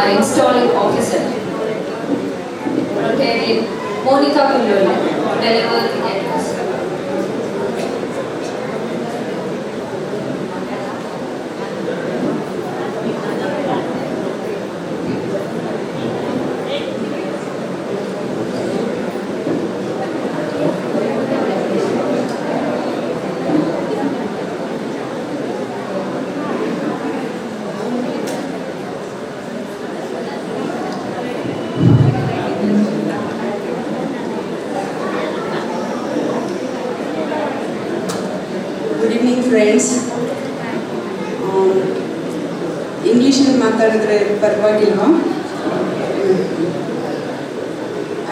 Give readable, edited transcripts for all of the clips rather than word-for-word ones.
our installing officer, Rotarian Monica Kullole, to deliver the address. Good evening, friends. English ಅಲ್ಲಿ ಮಾತಾಡಿದ್ರೆ ಪರವಾಗಿಲ್ವಾ?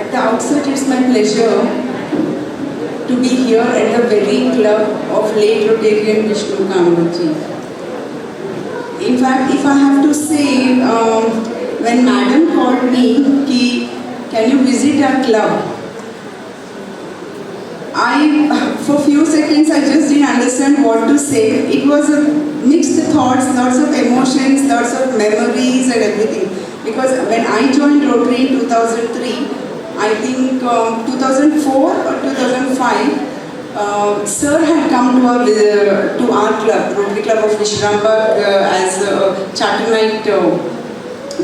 At the outset, it's my pleasure to be here at the very club of late Rotarian Vishnu Kamlaji. In fact, if I have to say, when Madam called me, can you visit our club? For few seconds, I just didn't understand what to say. It was a mixed thoughts, lots of emotions, lots of memories and everything. Because when I joined Rotary in 2003, I think 2004 or 2005, Sir had come to our club, Rotary Club of Vishrambag, as a Charter Knight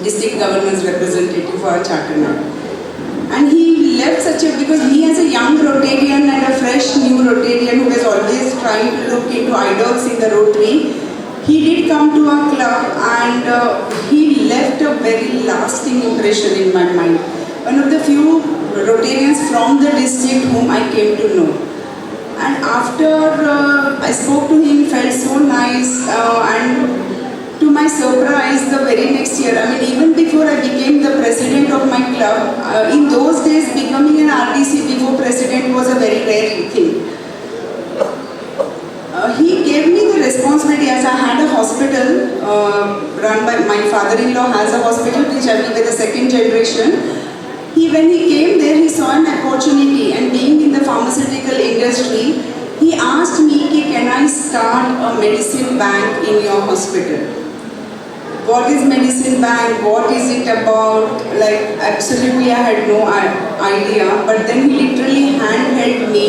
district governance representative for our Charter Knight. And he left because he as a young Rotarian and a fresh new Rotarian who was always trying to look into idols in the Rotary, he did come to our club and he left a very lasting impression in my mind. One of the few Rotarians from the district whom I came to know. And after I spoke to him, felt so nice, and to my surprise, the very next year, I mean, even before I became the president of my club, in those days, becoming an RDC before president was a very rare thing. He gave me the responsibility, as I had a hospital run by my father-in-law has a hospital which I will be the second generation. When he came there, he saw an opportunity, and being in the pharmaceutical industry, he asked me, can I start a medicine bank in your hospital? What is medicine bank? What is it about? Like, absolutely I had no idea. But then he literally handheld me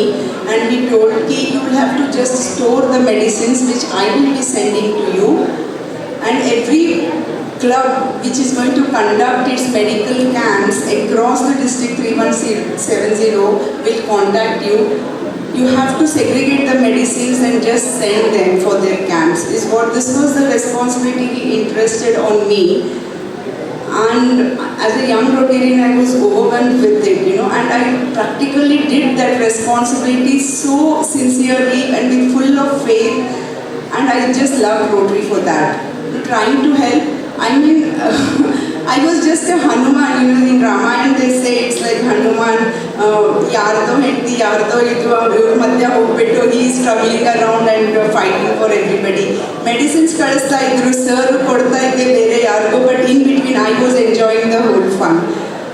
and he told me, you will have to just store the medicines which I will be sending to you. And every club which is going to conduct its medical camps across the district 3170 will contact you. You have to segregate the medicines and just send them for their camps. This was the responsibility he entrusted on me. And as a young Rotarian, I was overwhelmed with it, and I practically did that responsibility so sincerely and with full of faith. And I just love Rotary for that. Trying to help. I mean, I was just a Hanuman, in Ramayana they say it's like Hanuman, yardo hetti, yardo idu, madhya hogbittu, he is struggling around and fighting for everybody. Medicines kadasta idru, sir kodta idde bere yargo, but in between I was enjoying the whole fun.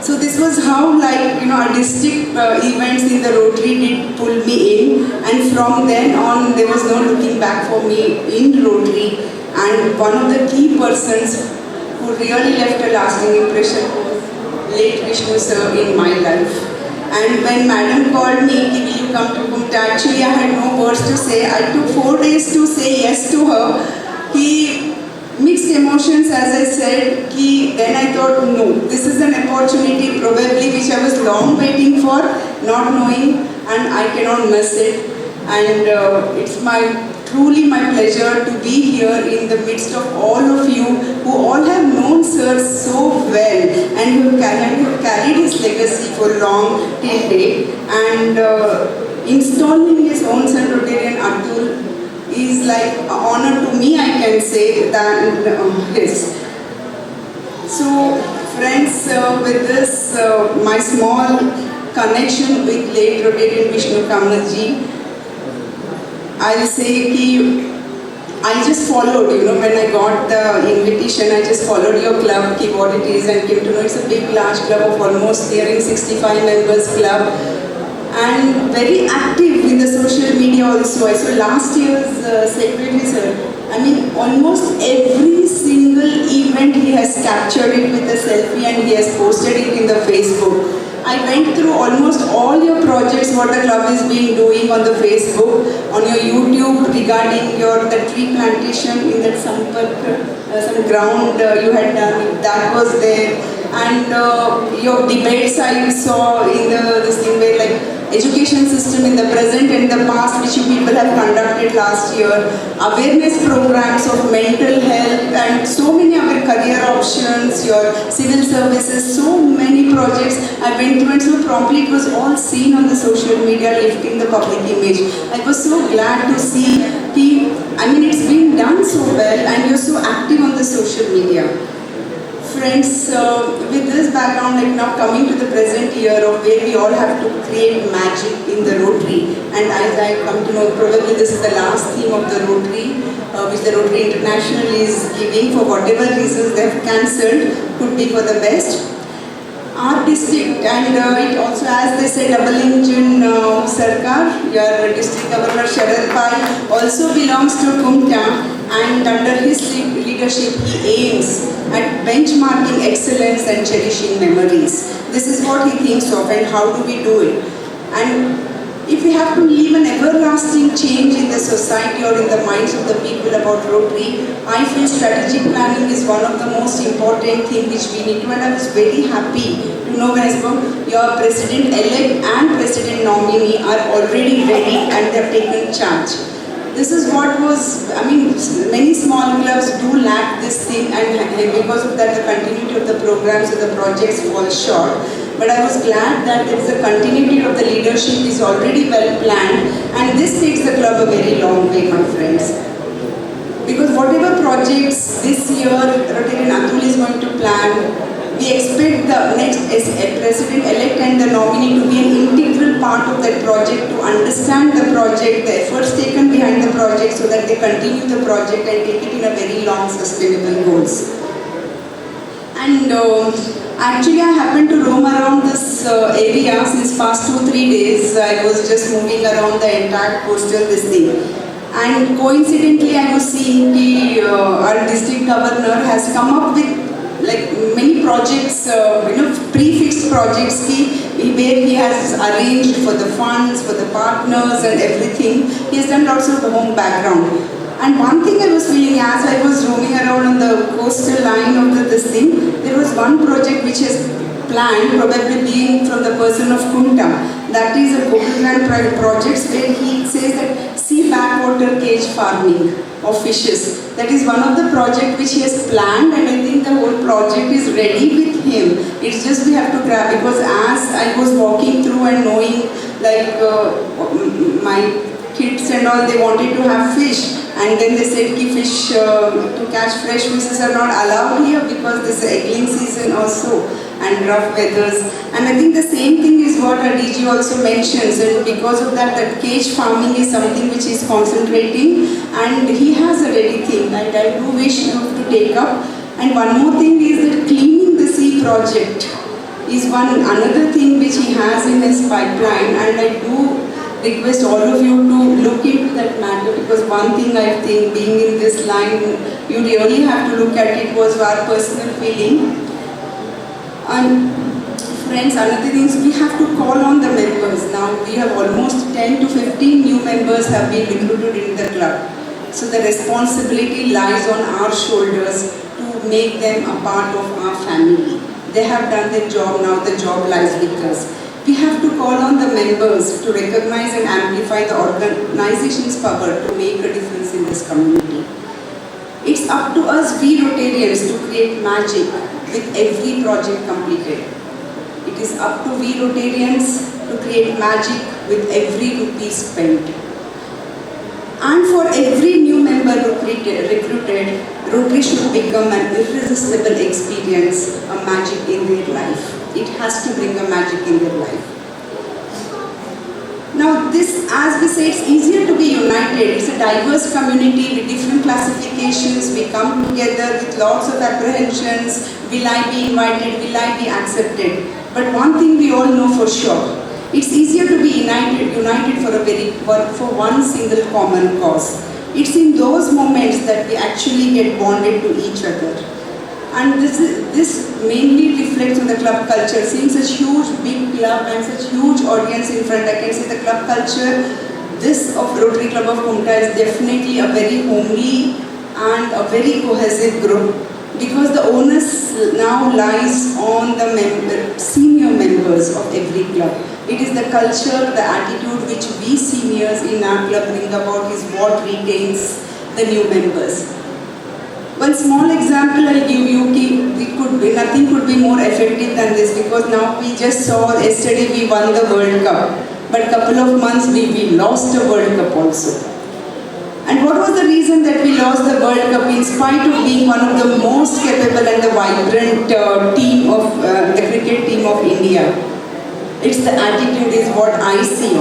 So this was how, our district events in the Rotary did pull me in, and from then on there was no looking back for me in Rotary. And one of the key persons who really left a lasting impression was late Vishnu sir in my life. And when Madam called me, will you come to Kumta? Actually, I had no words to say. I took 4 days to say yes to her. He mixed emotions, as I said. Then I thought, no, this is an opportunity probably which I was long waiting for, not knowing, and I cannot miss it. And it's truly my pleasure to be here in the midst of all of you who all have known Sir so well and who have carried his legacy for long till date. And installing his own son Rotarian Atul is like an honor to me, I can say, than his. So friends, with this my small connection with late Rotarian Vishnu Kamlaji, I'll say I just followed, when I got the invitation, I just followed your club, what it is, and came to know it's a big, large club of almost nearing 65 members club, and very active in the social media also. I saw last year's secretary, sir, I mean, almost every single event he has captured it with a selfie and he has posted it in the Facebook. I went through almost all your projects, what the club is being doing on the Facebook, on your YouTube regarding the tree plantation in that some ground you had done, that was there. And your debates I saw in this thing where like education system in the present and the past which you people have conducted last year, awareness programs of mental health and so many other career options, your civil services, so many projects I went through and so promptly it was all seen on the social media lifting the public image. I was so glad to see it's been done so well and you're so active on the social media. Friends, with this background, like now coming to the present year of where we all have to create magic in the Rotary, and as I come to know, probably this is the last theme of the Rotary, which the Rotary International is giving for whatever reasons they have cancelled, could be for the best. Our district, and it also, as they say, double engine Sarkar, your district governor Sharad Pai also belongs to Kumta, and under his leadership he aims at benchmarking excellence and cherishing memories. This is what he thinks of and how do we do it. And if we have to leave an everlasting change in the society or in the minds of the people about Rotary, I feel strategic planning is one of the most important things which we need to, and I was very happy to know when I spoke, your president-elect and president-nominee are already ready and they have taken charge. This is what was, many small clubs do lack this thing and because of that the continuity of the programs and the projects fall short. But I was glad that there is a continuity of the leadership is already well planned and this takes the club a very long way, my friends. Because whatever projects this year Rotarian Atul is going to plan, we expect the next president-elect and the nominee to be an integral part of that project, to understand the project, the efforts taken behind the project so that they continue the project and take it in a very long sustainable goals. And actually I happened to roam around this area since past 2-3 days. I was just moving around the entire coastal thing. And coincidentally I was seeing our district governor has come up with like many projects, prefixed projects where he has arranged for the funds, for the partners and everything. He has done lots of the home background. And one thing I was feeling as I was roaming around on the coastal line of this thing, there was one project which is planned, probably being from the person of Kunta. That is a Gokul project where he says that sea backwater cage farming of fishes. That is one of the projects which he has planned and I think the whole project is ready with him. It's just we have to grab, because as I was walking through and knowing like my kids and all, they wanted to have fish. And then they said that fish to catch fresh fishes are not allowed here because this is egging season also and rough weathers. And I think the same thing is what our DG also mentions, and because of that cage farming is something which is concentrating and he has a ready thing and I do wish you to take up. And one more thing is that cleaning the sea project is another thing which he has in his pipeline, and I do request all of you to look into that matter, because one thing I think being in this line, you really have to look at it was our personal feeling. And friends, another thing is we have to call on the members. Now we have almost 10 to 15 new members have been recruited in the club. So the responsibility lies on our shoulders to make them a part of our family. They have done their job, now the job lies with us. We have to call on the members to recognize and amplify the organization's power to make a difference in this community. It's up to us, we Rotarians, to create magic with every project completed. It is up to we Rotarians to create magic with every rupee spent. And for every new member recruited, Rotary should become an irresistible experience, a magic in their life. It has to bring a magic in their life. Now this, as we say, it's easier to be united. It's a diverse community with different classifications. We come together with lots of apprehensions. Will I be invited? Will I be accepted? But one thing we all know for sure, it's easier to be united for one single common cause. It's in those moments that we actually get bonded to each other. And this mainly reflects on the club culture. Seeing such huge, big club and such huge audience in front, I can say the club culture, this of Rotary Club of Kumta is definitely a very homely and a very cohesive group, because the onus now lies on the senior members of every club. It is the culture, the attitude which we seniors in our club bring about is what retains the new members. One small example I'll give you, nothing could be more effective than this, because now we just saw yesterday we won the World Cup, but couple of months we lost the World Cup also. And what was the reason that we lost the World Cup in spite of being one of the most capable and the vibrant team of the cricket team of India? It's the attitude is what I see.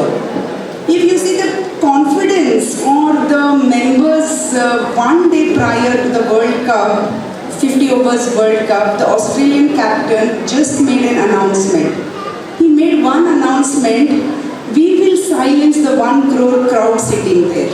If you see the confidence or the members 1 day prior to the World Cup, 50 overs World Cup, the Australian captain just made an announcement. He made one announcement: we will silence the 1 crore crowd sitting there.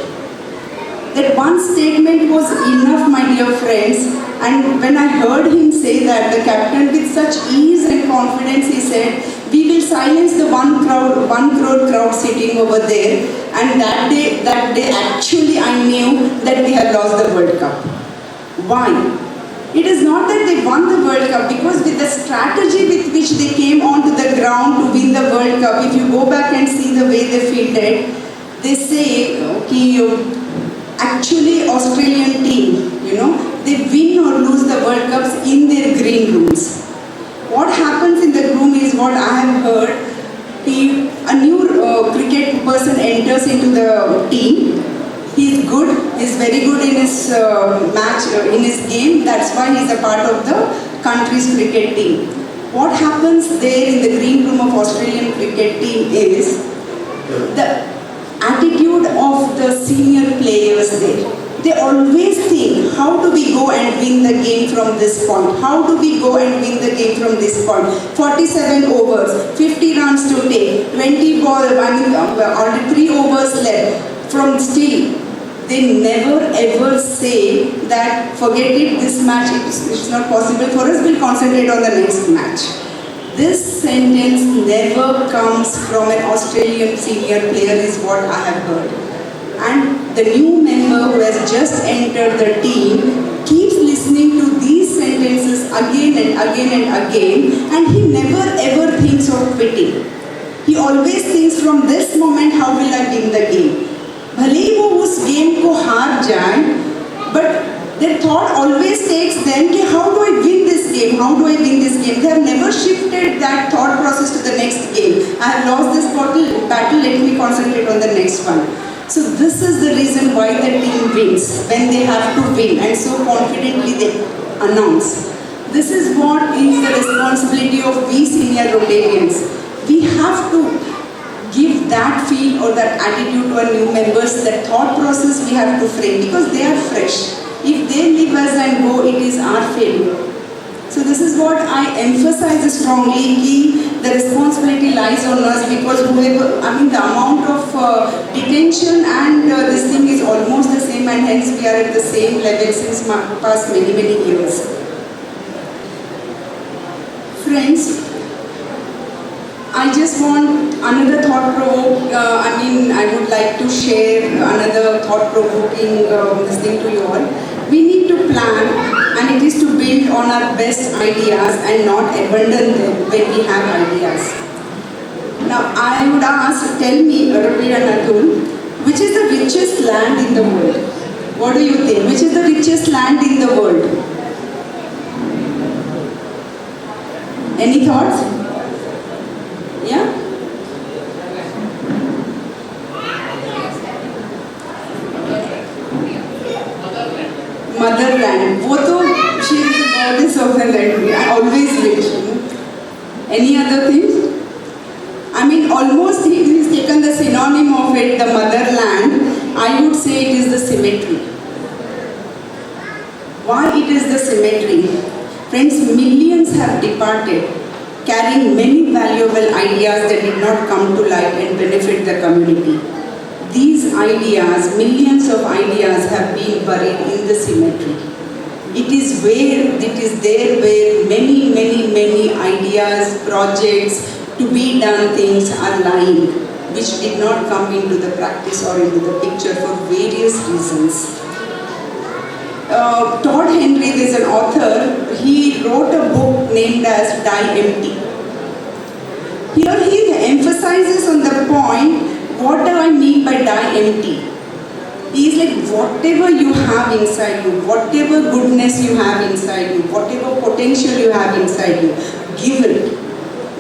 That one statement was enough, my dear friends. And when I heard him say that, the captain with such ease and confidence, he said, we will silence the 1 crore crowd sitting over there. And that day actually I knew that we had lost the World Cup. Why? It is not that they won the World Cup, because with the strategy with which they came onto the ground to win the World Cup, if you go back and see the way they fielded, they say, okay, actually Australian team, they win or lose the World Cups in their green rooms. What happens in the room is what I have heard. A new cricket person enters into the team. He's good. He's very good in his match, in his game. That's why he's a part of the country's cricket team. What happens there in the green room of Australian cricket team is the attitude of the senior players there. They always think, how do we go and win the game from this point? How do we go and win the game from this point? 47 overs, 50 runs to take, 20 balls, only 3 overs left. From still, they never ever say that, forget it, this match it's not possible for us, we'll concentrate on the next match. This sentence never comes from an Australian senior player is what I have heard. And the new member who has just entered the team keeps listening to these sentences again and again and again, and he never ever thinks of quitting. He always thinks, from this moment how will I win the game? भले ही वो उस game को हार जाए, but their thought always takes them कि how do I win this game? How do I win this game? They have never shifted that thought process to the next game. I have lost this battle, let me concentrate on the next one. So this is the reason why the team wins, when they have to win, and so confidently they announce. This is what is the responsibility of we senior Rotarians. We have to give that feel or that attitude to our new members, that thought process we have to frame, because they are fresh. If they leave us and go, it is our failure. So this is what I emphasize strongly, the responsibility lies on us, because the amount of detention and this thing is almost the same, and hence we are at the same level since past many years. Friends, I just want another thought-provoking, I would like to share another thought-provoking thing to you all. We need to plan, and it is to build on our best ideas and not abandon them when we have ideas. Now, I would ask, tell me, Ravi and Atul, which is the richest land in the world? What do you think? Which is the richest land in the world? Any thoughts? Yeah? Motherland. वो तो she is the goddess of the land. I always wish. Any other things? Almost he has taken the synonym of it, the motherland. I would say it is the cemetery. Why it is the cemetery? Friends, millions have departed, carrying many valuable ideas that did not come to light and benefit the community. These ideas, millions of ideas have been buried in the cemetery. It is there where many ideas, projects, to be done things are lying, which did not come into the practice or into the picture for various reasons. Todd Henry, there's an author, he wrote a book named as Die Empty. Here he emphasizes on the point, what do I mean by die empty? He is like, whatever you have inside you, whatever goodness you have inside you, whatever potential you have inside you, give it.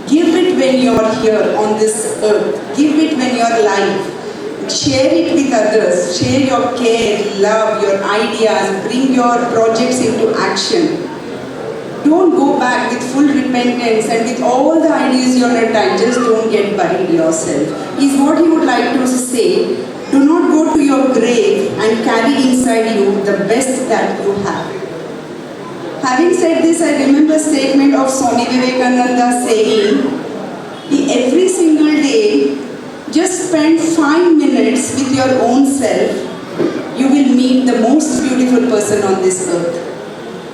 Give it when you are here on this earth. Give it when you are alive. Share it with others. Share your care, love, your ideas. Bring your projects into action. Don't go back with full repentance and with all the ideas you are not. Just don't get buried yourself. Is what he would like to say. Do not go to your grave and carry inside you the best that you have. Having said this, I remember a statement of Swami Vivekananda saying, every single day, just spend 5 minutes with your own self. You will meet the most beautiful person on this earth.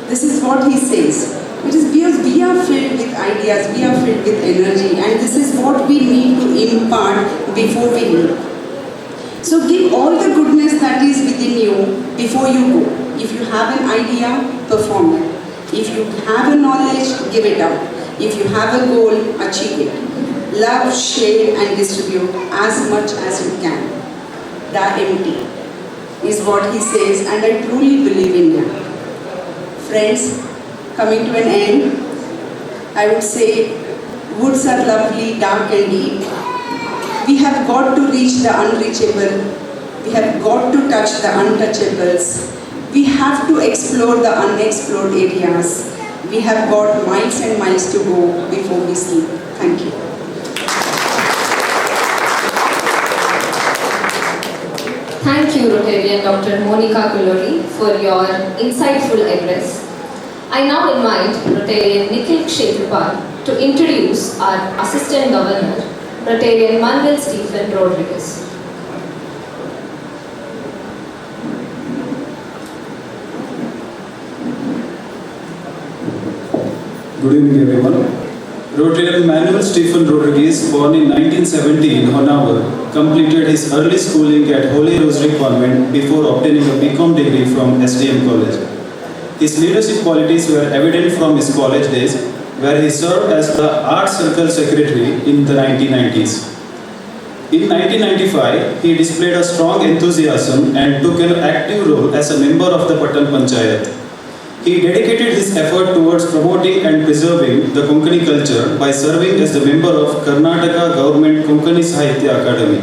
This is what he says. It is because we are filled with ideas, we are filled with energy, and this is what we need to impart before we leave. So give all the goodness that is within you before you go. If you have an idea, perform it. If you have a knowledge, give it out. If you have a goal, achieve it. Love, share and distribute as much as you can. Die empty is what he says, and I truly believe in that. Friends, coming to an end, I would say woods are lovely, dark and deep. We have got to reach the unreachable. We have got to touch the untouchables. We have to explore the unexplored areas. We have got miles and miles to go before we sleep. Thank you. Thank you, Rotarian Dr. Monica Kulluri, for your insightful address. I now invite Rotarian Nikhil Kshetrapal to introduce our Assistant Governor, Rotarian Manuel Stephen Rodriguez. Good evening, everyone. Rotarian Manuel Stephen Rodriguez, born in 1970 in Honauer, completed his early schooling at Holy Rosary Convent before obtaining a BCom degree from SDM College. His leadership qualities were evident from his college days, where he served as the Art Circle Secretary in the 1990s. In 1995, he displayed a strong enthusiasm and took an active role as a member of the Patan Panchayat. He dedicated his effort towards promoting and preserving the Konkani culture by serving as the member of Karnataka Government Konkani Sahitya Academy.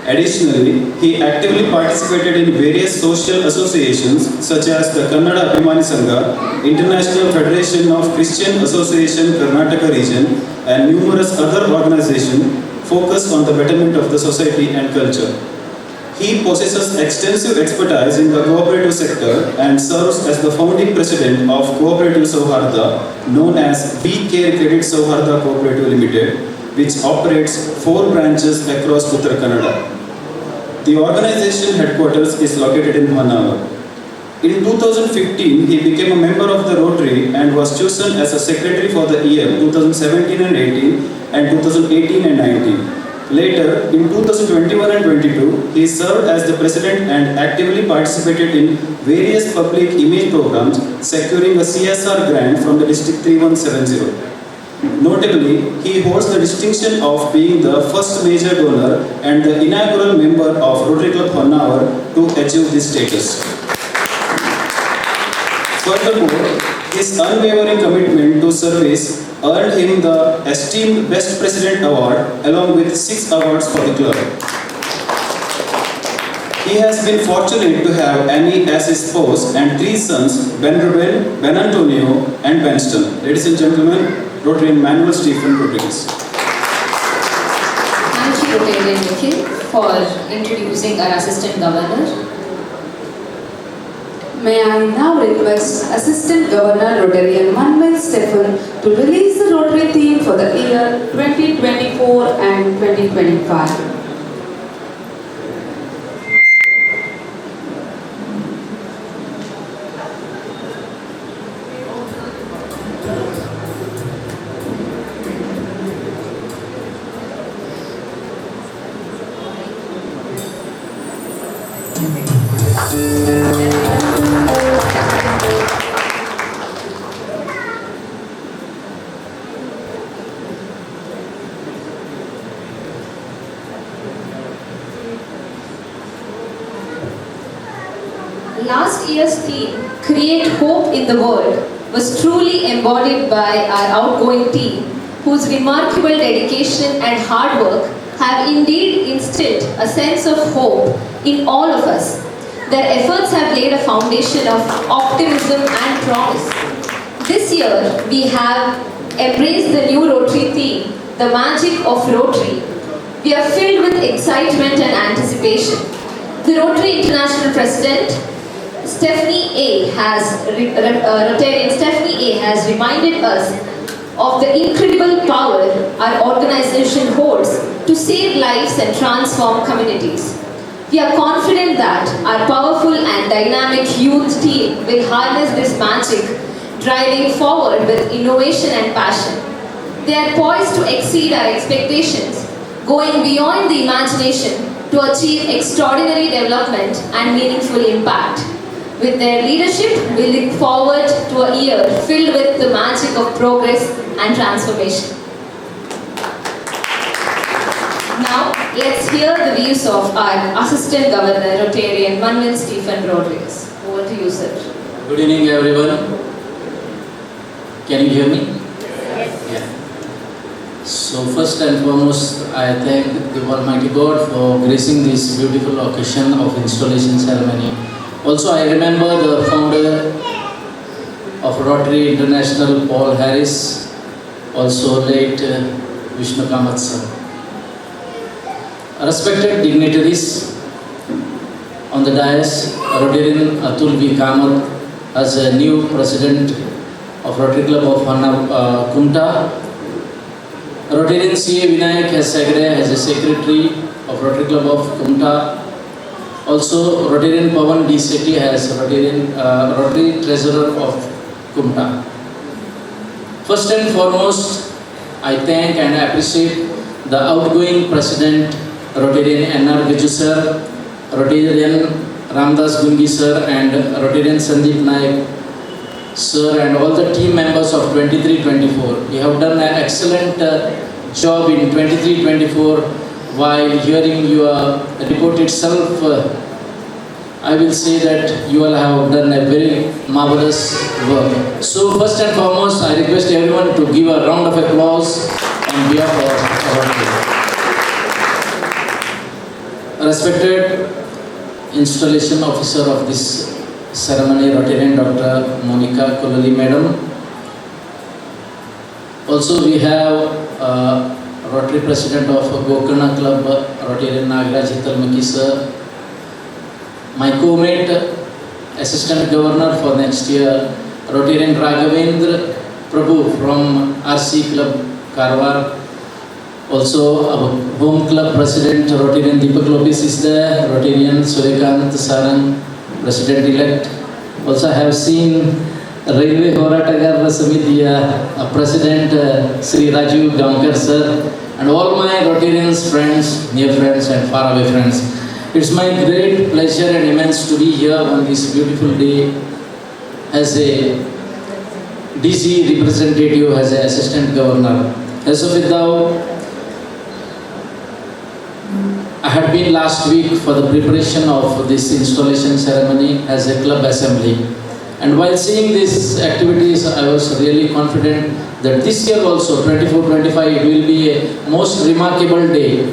Additionally, he actively participated in various social associations such as the Kannada Abhimani Sangha, International Federation of Christian Association Karnataka Region, and numerous other organizations focused on the betterment of the society and culture. He possesses extensive expertise in the cooperative sector and serves as the founding president of Cooperative Sauharda, known as We Care Credit Sauharda Cooperative Limited, which operates 4 branches across Uttara Kannada. The organization headquarters is located in Honauer. In 2015, he became a member of the Rotary and was chosen as a secretary for the year 2017 and 18 and 2018 and 19. Later, in 2021 and 22, he served as the president and actively participated in various public image programs, securing a CSR grant from the District 3170. Notably, he holds the distinction of being the first major donor and the inaugural member of Rotary Club Honauer to achieve this status. Furthermore, his unwavering commitment to service earned him the esteemed Best President Award along with 6 awards for the club. He has been fortunate to have Annie as his spouse and 3 sons, Ben Ruben, Ben Antonio and Benston. Ladies and gentlemen, Rotarian Manuel Stephen Rodriguez. Thank you, Rotarian Nikhil, for introducing our Assistant Governor. May I now request Assistant Governor Rotarian Manuel Stephen to release the Rotary theme for the year 2024 and 2025. last year's theme, Create Hope in the World, was truly embodied by our outgoing team, whose remarkable dedication and hard work have indeed instilled a sense of hope in all of us. Their efforts have laid a foundation of optimism and promise. This year, we have embraced the new Rotary theme, the magic of Rotary. We are filled with excitement and anticipation. The Rotary International President, Stephanie A. Rotarian Stephanie A. has reminded us of the incredible power our organization holds to save lives and transform communities. We are confident that our powerful and dynamic youth team will harness this magic, driving forward with innovation and passion. They are poised to exceed our expectations, going beyond the imagination to achieve extraordinary development and meaningful impact. With their leadership, we look forward to a year filled with the magic of progress and transformation. Now, let's hear the views of our Assistant Governor, Rotarian Manuel Stephen Rodriguez. Over to you, sir. Good evening, everyone. Can you hear me? Yes. Yeah. So first and foremost, I thank the Almighty God for gracing this beautiful occasion of installation ceremony. Also, I remember the founder of Rotary International, Paul Harris, also late Vishnu Kamath sir. Respected dignitaries on the dais, Rotarian Atul V. Kamath as a new president of Rotary Club of Kumta, Rotarian C.A. Vinayak Hesagre as a secretary of Rotary Club of Kumta. Also, Rotarian Pawan D. Sethi as Rotary Treasurer of Kumta. First and foremost, I thank and appreciate the outgoing President, Rotarian N.R. Giju sir, Rotarian Ramdas Gungi sir, and Rotarian Sandeep Naik sir, and all the team members of 23-24. You have done an excellent job in 23-24. While hearing your report itself, I will say that you all have done a very marvelous work. So first and foremost, I request everyone to give a round of applause on behalf of our team. Respected installation officer of this ceremony, Rotarian Dr. Monica Kololi Madam. Also we have Rotary President of Gokarna Club, Rotarian Nagaraj Hitalmaki sir. My co-mate, Assistant Governor for next year, Rotarian Raghavendra Prabhu from RC Club, Karwar. Also our Home Club President, Rotarian Deepak Lopez is there, Rotarian Suryakant Sarang, President-elect. Also I have seen Railway Horatagar Samiti President Sri Raju Gamkar sir, and all my Rotarians friends, near friends and faraway friends. It's my great pleasure and immense to be here on this beautiful day as a DC representative, as an Assistant Governor. As of now, I had been last week for the preparation of this installation ceremony as a club assembly. And while seeing these activities, I was really confident that this year also, 24-25, it will be a most remarkable day,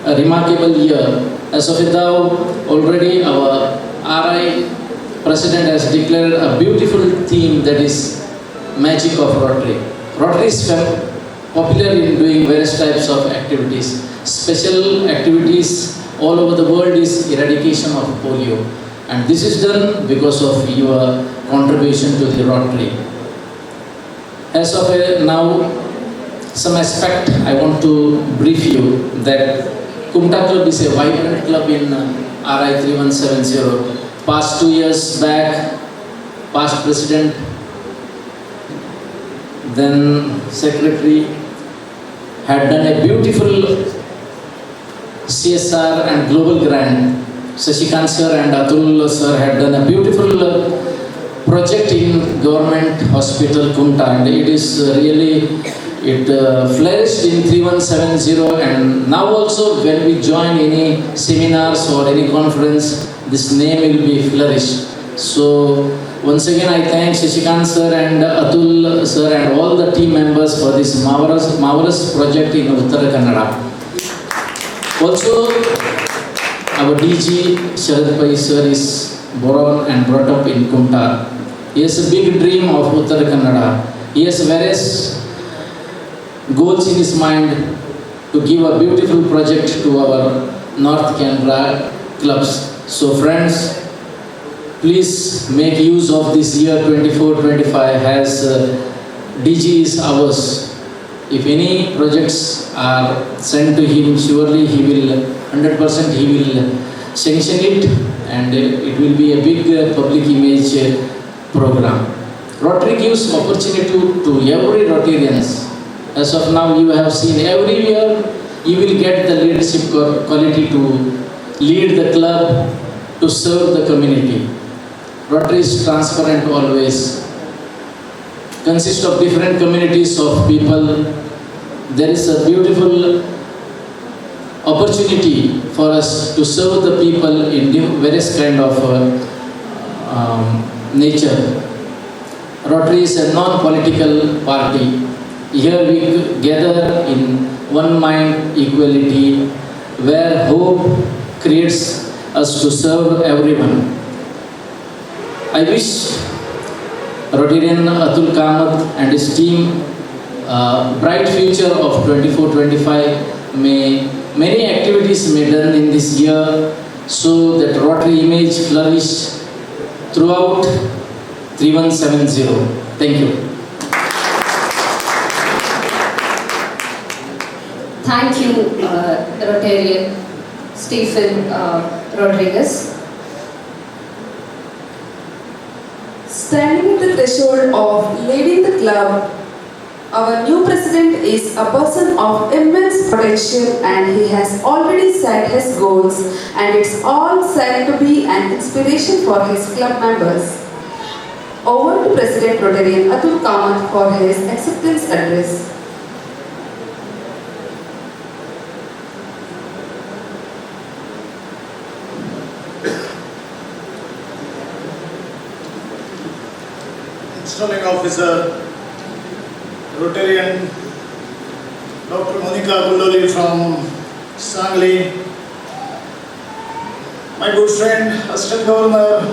a remarkable year. As of now, already our RI President has declared a beautiful theme, that is Magic of Rotary. Rotary is popular in doing various types of activities. Special activities all over the world is eradication of polio. And this is done because of your contribution to the Rotary. As of now, some aspect I want to brief you that Kumta Club is a vibrant club in RI 3170. Past 2 years back, past president, then secretary, had done a beautiful CSR and global grant. Shashikant sir and Atul sir had done a beautiful project in government hospital Kumta, and it is really, it flourished in 3170, and now also when we join any seminars or any conference, this name will be flourished. So once again I thank Shashikant sir and Atul sir and all the team members for this marvelous project in Uttara Kannada. Also our DG Sharad Pai sir is born and brought up in Kumta. He has a big dream of Uttara Kannada. He has various goals in his mind to give a beautiful project to our North Canara clubs. So friends, please make use of this year 24-25 as DG is ours. If any projects are sent to him, surely he will 100% he will sanction it, and it will be a big public image program. Rotary gives opportunity to every Rotarians. As of now, you have seen every year you will get the leadership quality to lead the club, to serve the community. Rotary is transparent always. Consists of different communities of people. There is a beautiful opportunity for us to serve the people in various kind of nature. Rotary is a non-political party. Here we gather in one mind equality, where hope creates us to serve everyone. I wish Rotarian Atul Kamath and his team bright future of 24-25. Many activities may done in this year so that Rotary image flourish throughout 3170. Thank you. Thank you, Rotarian Stephen Rodriguez. Standing at the threshold of leading the club, our new president is a person of immense potential, and he has already set his goals, and it's all set to be an inspiration for his club members. Over to President Rotarian Atul Kamath for his acceptance address. Installing officer, Rotarian Dr. Monica Kulloli from Sangli, my good friend, Assistant Governor,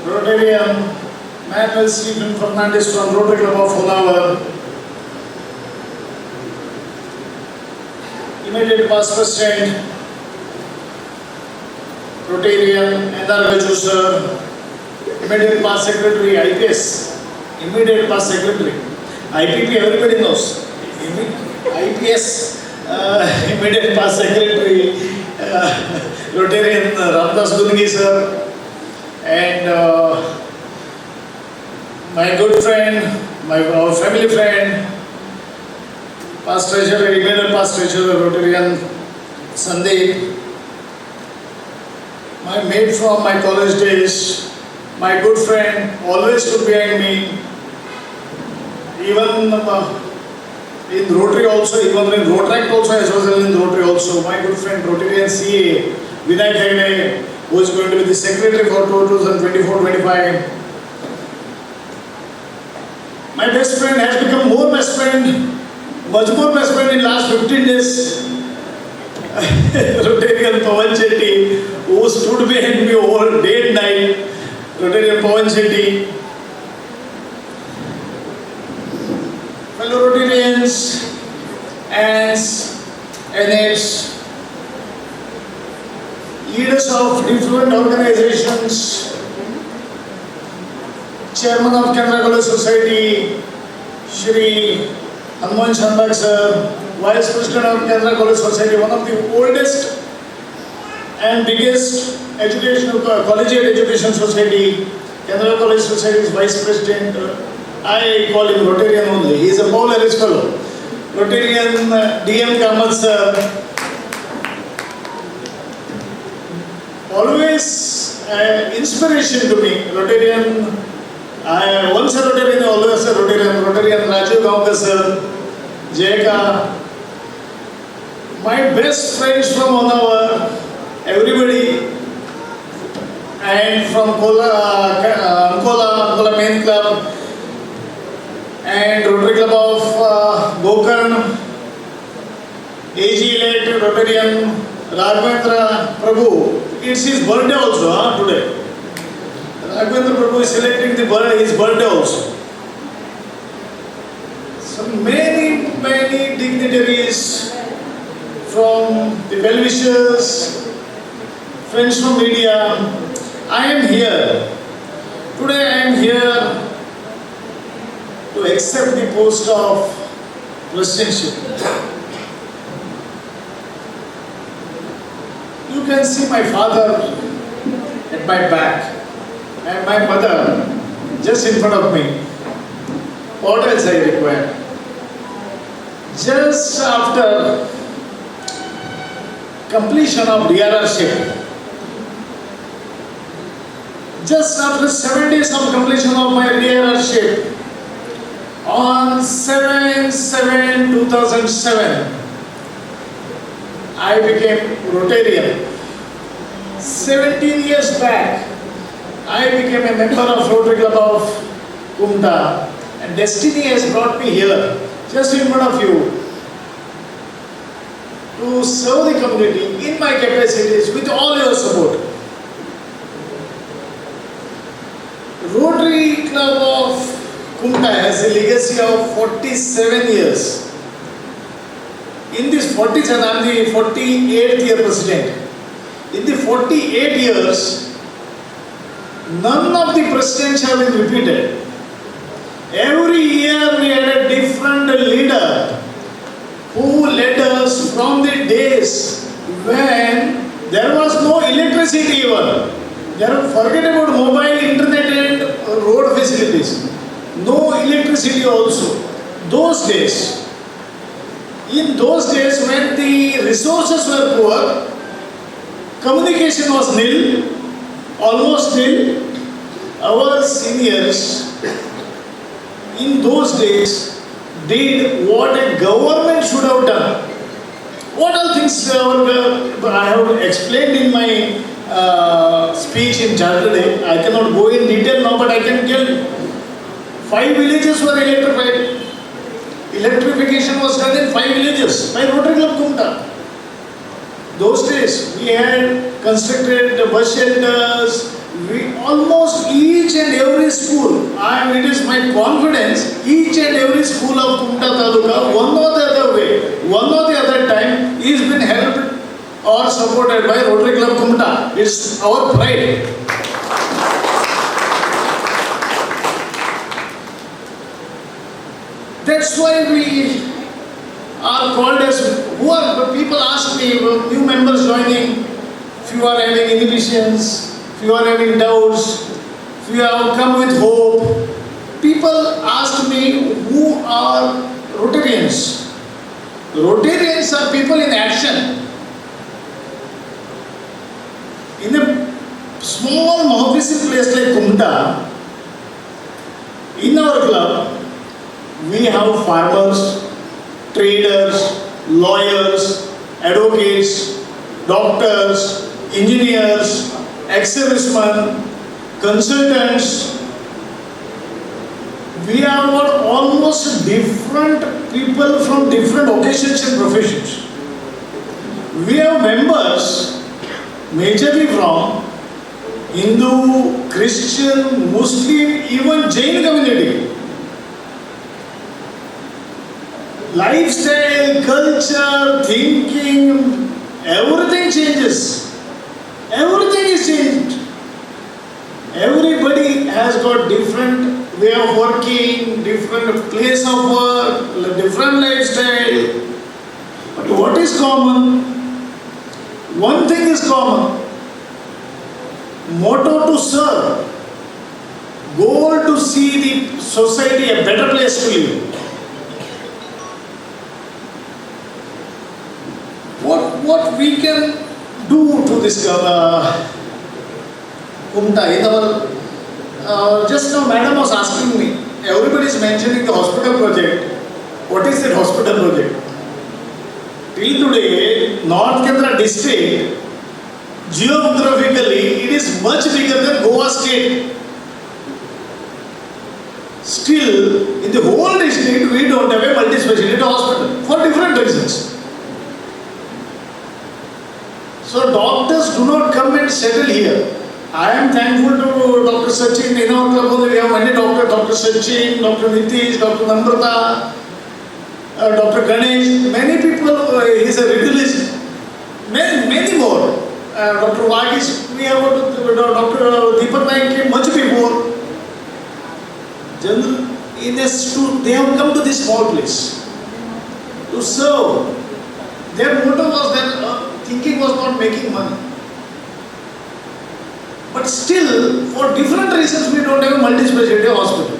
Rotarian Manuel Stephen Fernandez from Rotary Club of Honavar, immediate past President, Rotarian Endar Gaju sir, immediate past Secretary, IPS, immediate past Secretary, IPP everybody knows, IPS, immediate past Secretary, Rotarian Ramdas Gungi sir, and my good friend, our family friend, past treasurer, immediate past treasurer, Rotarian Sandeep, my mate from my college days, my good friend, always stood behind me, even in Rotary also, even in Rotaract also, as well as in Rotary also, my good friend Rotarian CA, Vinay Hegde, who is going to be the secretary for 2024-25. My best friend has become more best friend, much more best friend in last 15 days. Rotarian Pawan Chetty, who stood behind me over day and night. Rotarian Pawan Chetty. Fellow Rotarians, ants, NAs, leaders of different organizations, Chairman of Canara College Society, Shri Hanuman Shanbhag sir, Vice President of Canara College Society, one of the oldest and biggest collegiate education society. Canara College Society's Vice President, I call him Rotarian only. He is a Paul Harris fellow. Rotarian DM Kamath sir, always inspiration to me. Rotarian, once a Rotarian, always a Rotarian. Rotarian Rajiv Gaonkar sir, Jayaka, my best friends from Honavar, everybody, and from Ankola Main Club, and Rotary Club of Gokarn, AG elect Rotarian Raghavendra Prabhu. It's his birthday also today. Raghavendra Prabhu is celebrating his birthday also. So many dignitaries from the well-wishers, friends from media. I am here. Today I am here to accept the post of presidentship. You can see my father at my back and my mother just in front of me. What else I require? Just after completion of DRR-ship, just after 7 days of completion of my DRR-ship, on 7/7/2007, I became Rotarian. 17 years back, I became a member of Rotary Club of Kumta, and destiny has brought me here, just in front of you, to serve the community in my capacities with all your support. Rotary Club of Kumta has a legacy of 47 years. In this 47, I am the 48th year president. In the 48 years, none of the presidents have been repeated. Every year we had a different leader who led us from the days when there was no electricity even. Forget about mobile, internet and road facilities. No electricity also. In those days when the resources were poor, communication was nil, almost nil. Our seniors in those days did what a government should have done. What all things I have explained in my speech in Saturday. I cannot go in detail now, but I can tell you. 5 villages were electrified. Electrification was done in 5 villages by Rotary Club Kumta. Those days we had constructed bus shelters. Almost each and every school, it is my confidence, each and every school of Kumta Taluka, one or the other way, one or the other time, is been helped or supported by Rotary Club Kumta. It's our pride. That's why we are called as, people ask me, new members joining, if you are having inhibitions, if you are having doubts, if you have come with hope. People ask me, who are Rotarians? Rotarians are people in action. In a small Mahaprasad place like Kumta, in our club, we have farmers, traders, lawyers, advocates, doctors, engineers, ex-servicemen, consultants. We have got almost different people from different occasions and professions. We have members majorly from Hindu, Christian, Muslim, even Jain community. Lifestyle, culture, thinking, everything changes. Everything is changed. Everybody has got different way of working, different place of work, different lifestyle. But what is common? One thing is common. Motto to serve. Goal to see the society a better place to live. What we can do to this Kumta? Just now madam was asking me, everybody is mentioning the hospital project. What is that hospital project? Till today, North Kendra district Geographically, it is much bigger than Goa state. Still, in the whole district, we don't have a multi-speciality hospital for different reasons. So doctors do not come and settle here. I am thankful to Dr. Sachin. In our club only we have many doctors, Dr. Sachin, Dr. Nitish, Dr. Namrata, Dr. Ganesh. Many people, he is a regularist. Many more. Dr. Vagish, we have Dr. Deepak Naik came much before. They have come to this small place to serve. Their motto was that thinking was not making money. But still, for different reasons, we don't have a multi-specialty hospital.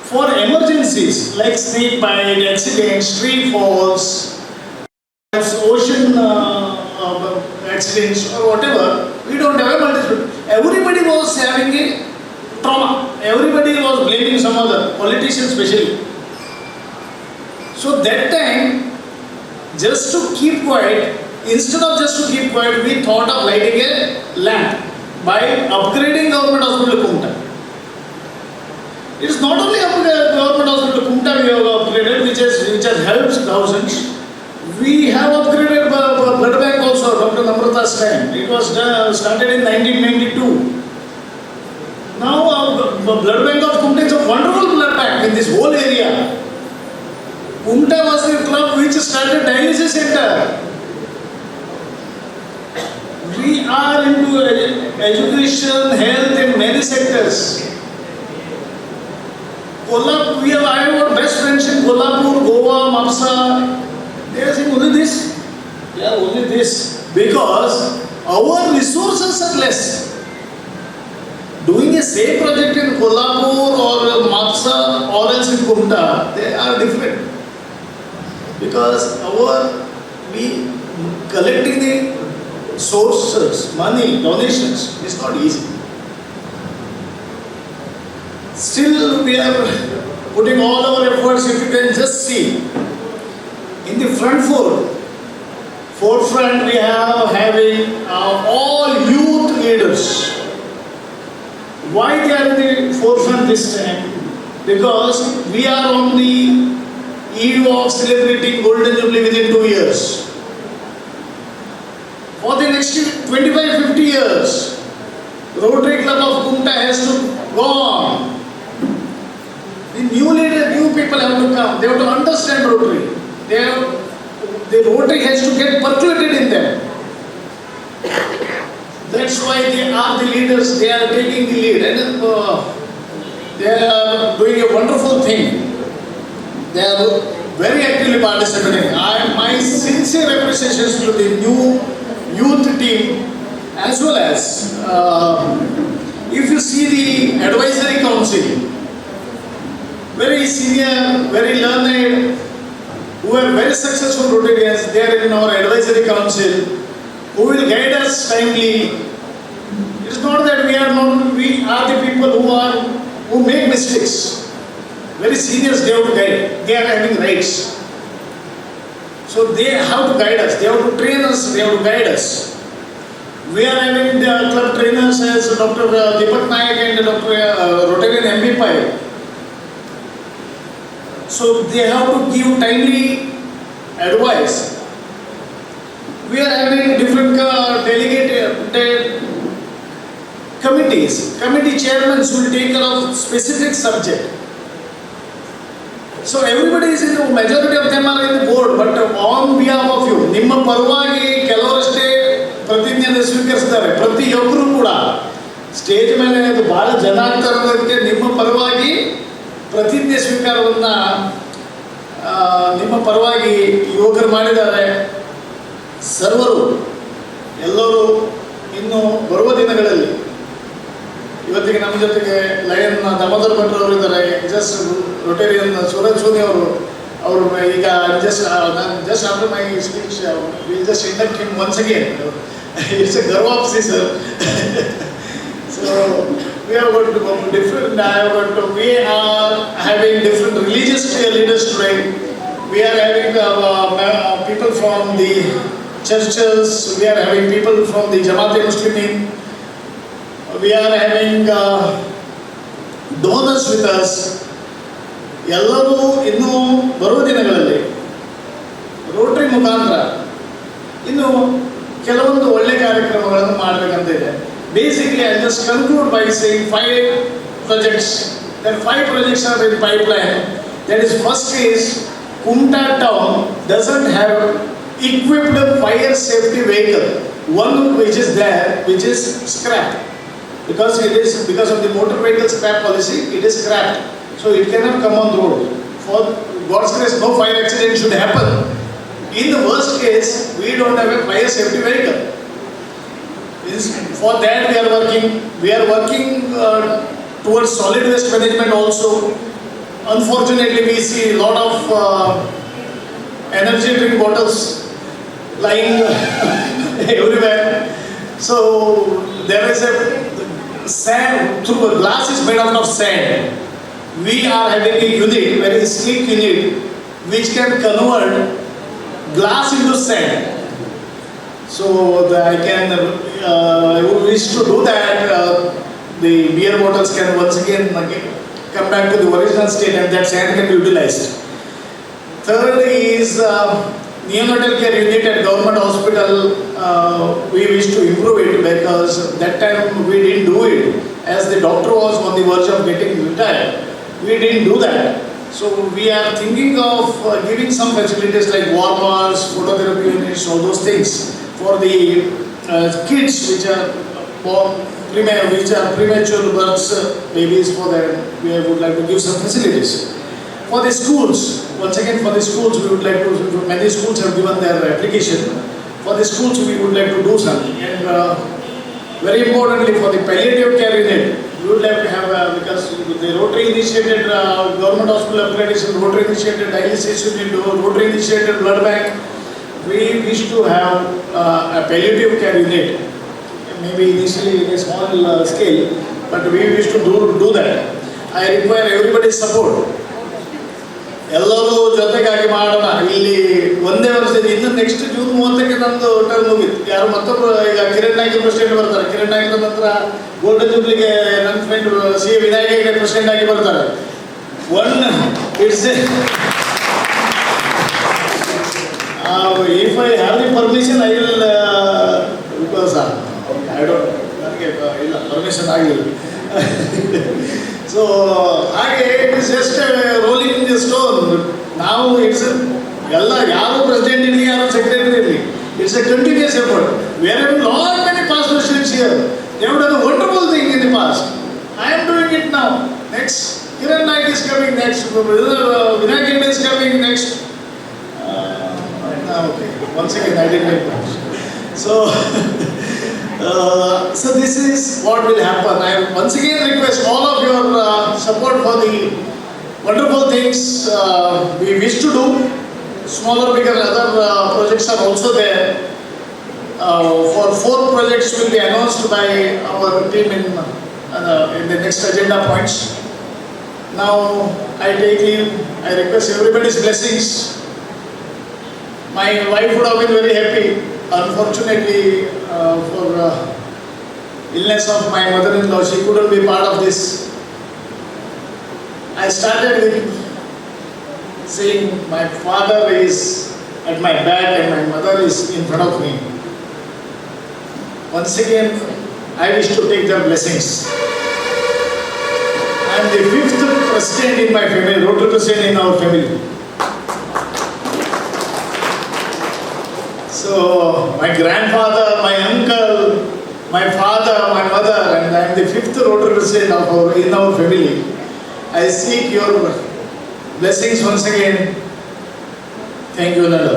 For emergencies like snake bite, accidents, street falls, ocean accidents or whatever, we don't have a multi-specialty. Everybody was having a trauma. Everybody was blaming some other, politicians especially. So that time, just to keep quiet, instead of just to keep quiet, we thought of lighting a lamp by upgrading government hospital Kumta. It is not only government hospital Kumta we have upgraded, which has helped thousands. We have upgraded blood bank also, Dr. Namrata's time. It was started in 1992. Now blood bank of Kumta is a wonderful blood bank in this whole area. Kumta was the club which started dialysis center. We are into education, health in many sectors. Kolhapur, I have got best friends in Kolhapur, Goa, Mapsa. They are saying only this. Yeah, only this. Because our resources are less. Doing a same project in Kolhapur or Mapsa or else in Kumta, they are different. Because we collecting the sources, money, donations is not easy. Still, we are putting all our efforts. If you can just see, in the forefront, we are having all youth leaders. Why they are in the forefront this time? Because we are on the eve of celebrating Golden Jubilee within 2 years. For the next 25-50 years, Rotary Club of Kumta has to go on. The new people have to come. They have to understand Rotary. The Rotary has to get percolated in them. That's why they are the leaders. They are taking the lead, and they are doing a wonderful thing. They are very actively participating. My sincere appreciations to the new youth team, as well as if you see the advisory council, very senior, very learned, who are very successful Rotarians. They are in our advisory council, who will guide us timely. It is not that we are the people who make mistakes. Very seniors, they have to guide. They are having rights. So they have to guide us. They have to train us. They have to guide us. We are having the club trainers as Dr. Deepak Naik and Dr. Rotarian MP Pai. So they have to give timely advice. We are having different delegated committees. Committee chairmen will take care of specific subject. So everybody is in the majority of them are in the board, but on behalf of you, ನಿಮ್ಮ ಪರವಾಗಿ ಕೆಲವರಷ್ಟೇ ಪ್ರತಿಜ್ಞೆಯನ್ನು ಸ್ವೀಕರಿಸ್ತಾರೆ. ಪ್ರತಿಯೊಬ್ಬರು ಕೂಡ stage ಮೇಲೆ ಅದು ಬಹಳ ಜನ ಆಗ್ತಾರೋದಕ್ಕೆ ನಿಮ್ಮ ಪರವಾಗಿ ಪ್ರತಿಜ್ಞೆ ಸ್ವೀಕಾರವನ್ನ ನಿಮ್ಮ ಪರವಾಗಿ ಯುವಕರು ಮಾಡಿದ್ದಾರೆ. ಸರ್ವರು ಎಲ್ಲರೂ ಇನ್ನು ಬರುವ ದಿನಗಳಲ್ಲಿ ಇವತ್ತಿಗೆ ನಮ್ಮ ಜೊತೆಗೆ ಲಯನ್ ದಾಮೋದರ್ ಭಟ್ರು ಅವರು ಇದ್ದಾರೆ. ಜಸ್ಟ್ ರೊಟೇರಿಯನ್ ಸೂರಜ್ ಸೋನಿ ಅವರು ಈಗ just after my speech will just induct him once again. It's a ghar wapsi sir. So we have got different. We are having different religious leaders today. We are having people from the churches, we are having people from the Jamaat-e-Muslimin, we are having donors with us. ಎಲ್ಲರೂ ಇನ್ನೂ ಬರುವ ದಿನಗಳಲ್ಲಿ Rotary ಮುಖಾಂತರ ಇನ್ನು ಕೆಲವೊಂದು ಒಳ್ಳೆ ಕಾರ್ಯಕ್ರಮಗಳನ್ನು ಮಾಡಬೇಕಂತ ಇದೆ. Basically, I just conclude by saying 5 projects. There are 5 projects are in pipeline. That is, first is Kumta town doesn't have equipped fire safety vehicle. One which is there, which is scrapped. Because of the motor vehicle scrap policy, it is scrapped. So it cannot come on the road. For God's grace, no fire accident should happen. In the worst case, we don't have a fire safety vehicle. For that we are working towards solid waste management also. Unfortunately, we see a lot of energy drink bottles lying everywhere. So there is a sand, through a glass is made out of sand. We are having a unit, very sleek unit, which can convert glass into sand. So I would wish to do that. The beer bottles can once again come back to the original state, and that sand can be utilized. Third is neonatal care unit at government hospital. We wish to improve it because that time we didn't do it as the doctor was on the verge of getting retired. We didn't do that. So we are thinking of giving some facilities like warmers, phototherapy units, all those things for the kids which are born premature births, babies. For them, we would like to give some facilities. For the schools, once again for the schools, we would like to. Many schools have given their application. For the schools, we would like to do something. And very importantly, for the palliative care unit, we would like to have because the Rotary initiated government hospital accreditation, Rotary initiated dialysis unit, Rotary initiated blood bank. We wish to have a palliative care unit, maybe initially in a small scale, but we wish to do that. I require everybody's support. ಎಲ್ಲರೂ ಜೊತೆಗಾಗಿ ಮಾಡೋಣ. ಇಲ್ಲಿ ಒಂದೇ ವರ್ಷದ ಇನ್ನು next June 30ಕ್ಕೆ ನಮ್ಮದು term ಮುಗಿತು. ಯಾರು ಮತ್ತೊಬ್ಬರು ಈಗ ಕಿರಣ್ ನಾಯ್ಕ ಪ್ರೆಸಿಡೆಂಟ್ ಬರ್ತಾರೆ. ಕಿರಣ್ ನಾಯ್ಕರ ನಂತರ ಗೋಲ್ಡನ್ ಜೂಬ್ಲಿಗೆ ನನ್ನ friend C Vinayaka Hegde president ಆಗಿ ಬರ್ತಾರೆ. If I have the permission, I will because I don't ನನಗೆ ಇಲ್ಲ ಪರ್ಮಿಷನ್ ಆಗಿಲ್ಲ. ಸೊ ಹಾಗೆ it is just rolling the stone. ನಾವು ಇಟ್ಸ್ ಎಲ್ಲ ಯಾರು ಪ್ರೆಸಿಡೆಂಟ್ ಇರಲಿ, ಯಾರು ಸೆಕ್ರೆಟರಿ ಇರಲಿ, it's a continuous effort. We are having lot many past presidents here. They would done a wonderful thing in the past. I am doing it now. Next Kiran Naik is coming, next Vinayak Hegde is coming, next okay, once again I didn't make much. So this is what will happen. I once again request all of your support for the wonderful things we wish to do. Smaller, bigger, other projects are also there. For 4 projects will be announced by our team in the next agenda points. Now I take leave. I request everybody's blessings. My wife would have been very happy. Unfortunately, for illness of my mother-in-law, she couldn't be part of this. I started with saying my father is at my back and my mother is in front of me. Once again, I wish to take their blessings. I am the 5th president in my family, Rotary president in our family. So my grandfather, my uncle, my father, my mother, and I am the 5th Rotary president in our family. I seek your blessings once again. Thank you, Nanda.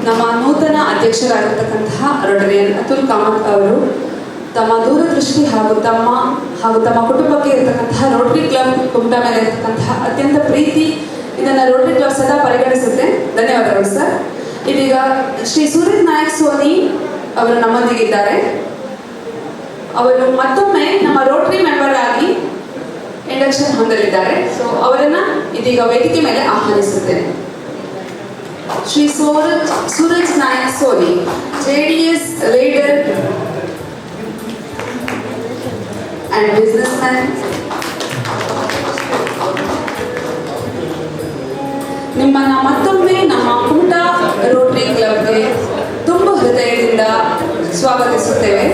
ನಮ್ಮ ನೂತನ ಅಧ್ಯಕ್ಷರಾಗಿರ್ತಕ್ಕಂತಹ Rotarian Atul Kamath ಅವರು ತಮ್ಮ ದೂರದೃಷ್ಟಿ ಹಾಗೂ ತಮ್ಮ ಕುಟುಂಬಕ್ಕೆ ಇರತಕ್ಕಂತಹ Rotary club Kumta ಮೇಲೆ ಇರತಕ್ಕಂತಹ ಅತ್ಯಂತ ಪ್ರೀತಿ, ಇದನ್ನು ರೋಟರಿ ಕ್ಲಬ್ ಸದಾ ಪರಿಗಣಿಸುತ್ತೆ. ಧನ್ಯವಾದಗಳು ಸರ್. ಇದೀಗ ಶ್ರೀ ಸೂರಜ್ ನಾಯಕ್ ಸೋನಿ ಅವರು ನಮ್ಮೊಂದಿಗೆ ಇದ್ದಾರೆ. ಅವರು ಮತ್ತೊಮ್ಮೆ ನಮ್ಮ ರೋಟರಿ ಮೆಂಬರ್ ಆಗಿ ಇಂಡಕ್ಷನ್ ಹೊಂದಲಿದ್ದಾರೆ. ಸೊ ಅವರನ್ನ ಇದೀಗ ವೇದಿಕೆ ಮೇಲೆ ಆಹ್ವಾನಿಸುತ್ತೇನೆ. Shri Suraj Nayak Soni, JDS leader and businessman. ನಿಮ್ಮನ್ನ ಮತ್ತೊಮ್ಮೆ ನಮ್ಮ ಕುಮಟಾ ರೋಟರಿ ಕ್ಲಬ್ಗೆ ತುಂಬ ಹೃದಯದಿಂದ ಸ್ವಾಗತಿಸುತ್ತೇವೆ.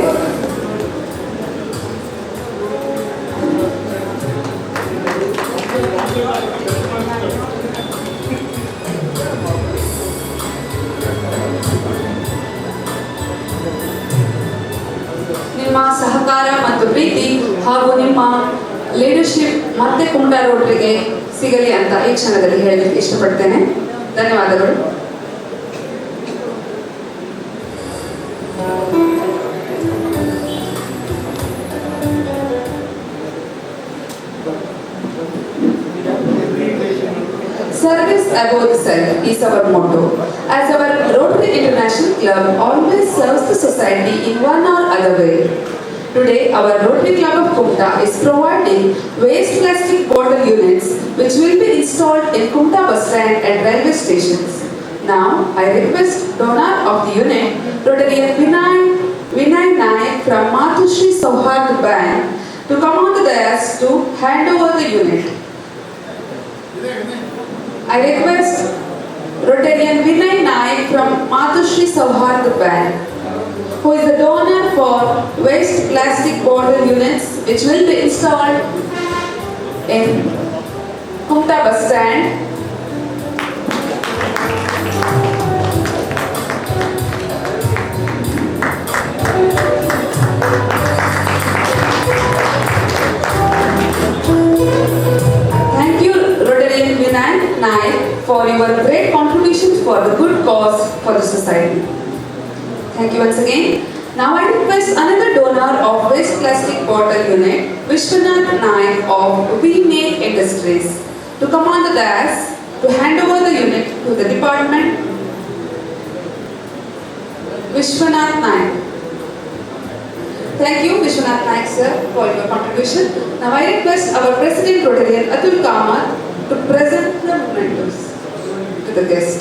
ನಿಮ್ಮ ಸಹಕಾರ ಮತ್ತು ಪ್ರೀತಿ ಹಾಗೂ ನಿಮ್ಮ ಲೀಡರ್ಶಿಪ್ ಮತ್ತೆ ಕುಮಟಾ ರೋಟರಿಗೆ ಸಿಗಲಿ ಅಂತ ಈ ಕ್ಷಣದಲ್ಲಿ ಹೇಳಲಿಕ್ಕೆ ಇಷ್ಟಪಡ್ತೇನೆ. ಧನ್ಯವಾದಗಳು. Service above self is our motto. As our Rotary International Club always serves the society in one or other way. Today, our Rotary Club of Kumta is providing waste plastic bottle units which will be installed in Kumta bus stand and railway stations. Now, I request donor of the unit, Rotarian Vinay Nayak from Mathushri Sauhard Bank, to come on the dais to hand over the unit. I request Rotarian Vinay Nayak from Mathushri Sauhard Bank, who is the donor for waste plastic bottle units which will be installed in Kumta bus stand. Thank you, Rotarian Vinay Nayak, for your great contributions for the good cause for the society. Thank you once again. Now I request another donor of waste plastic bottle unit, Vishwanath Nayak of We Make Industries, to come on the dais to hand over the unit to the department. Vishwanath Nayak. Thank you, Vishwanath Nayak sir, for your contribution. Now I request our President Rotarian Atul Kamath to present the mementos to the guest.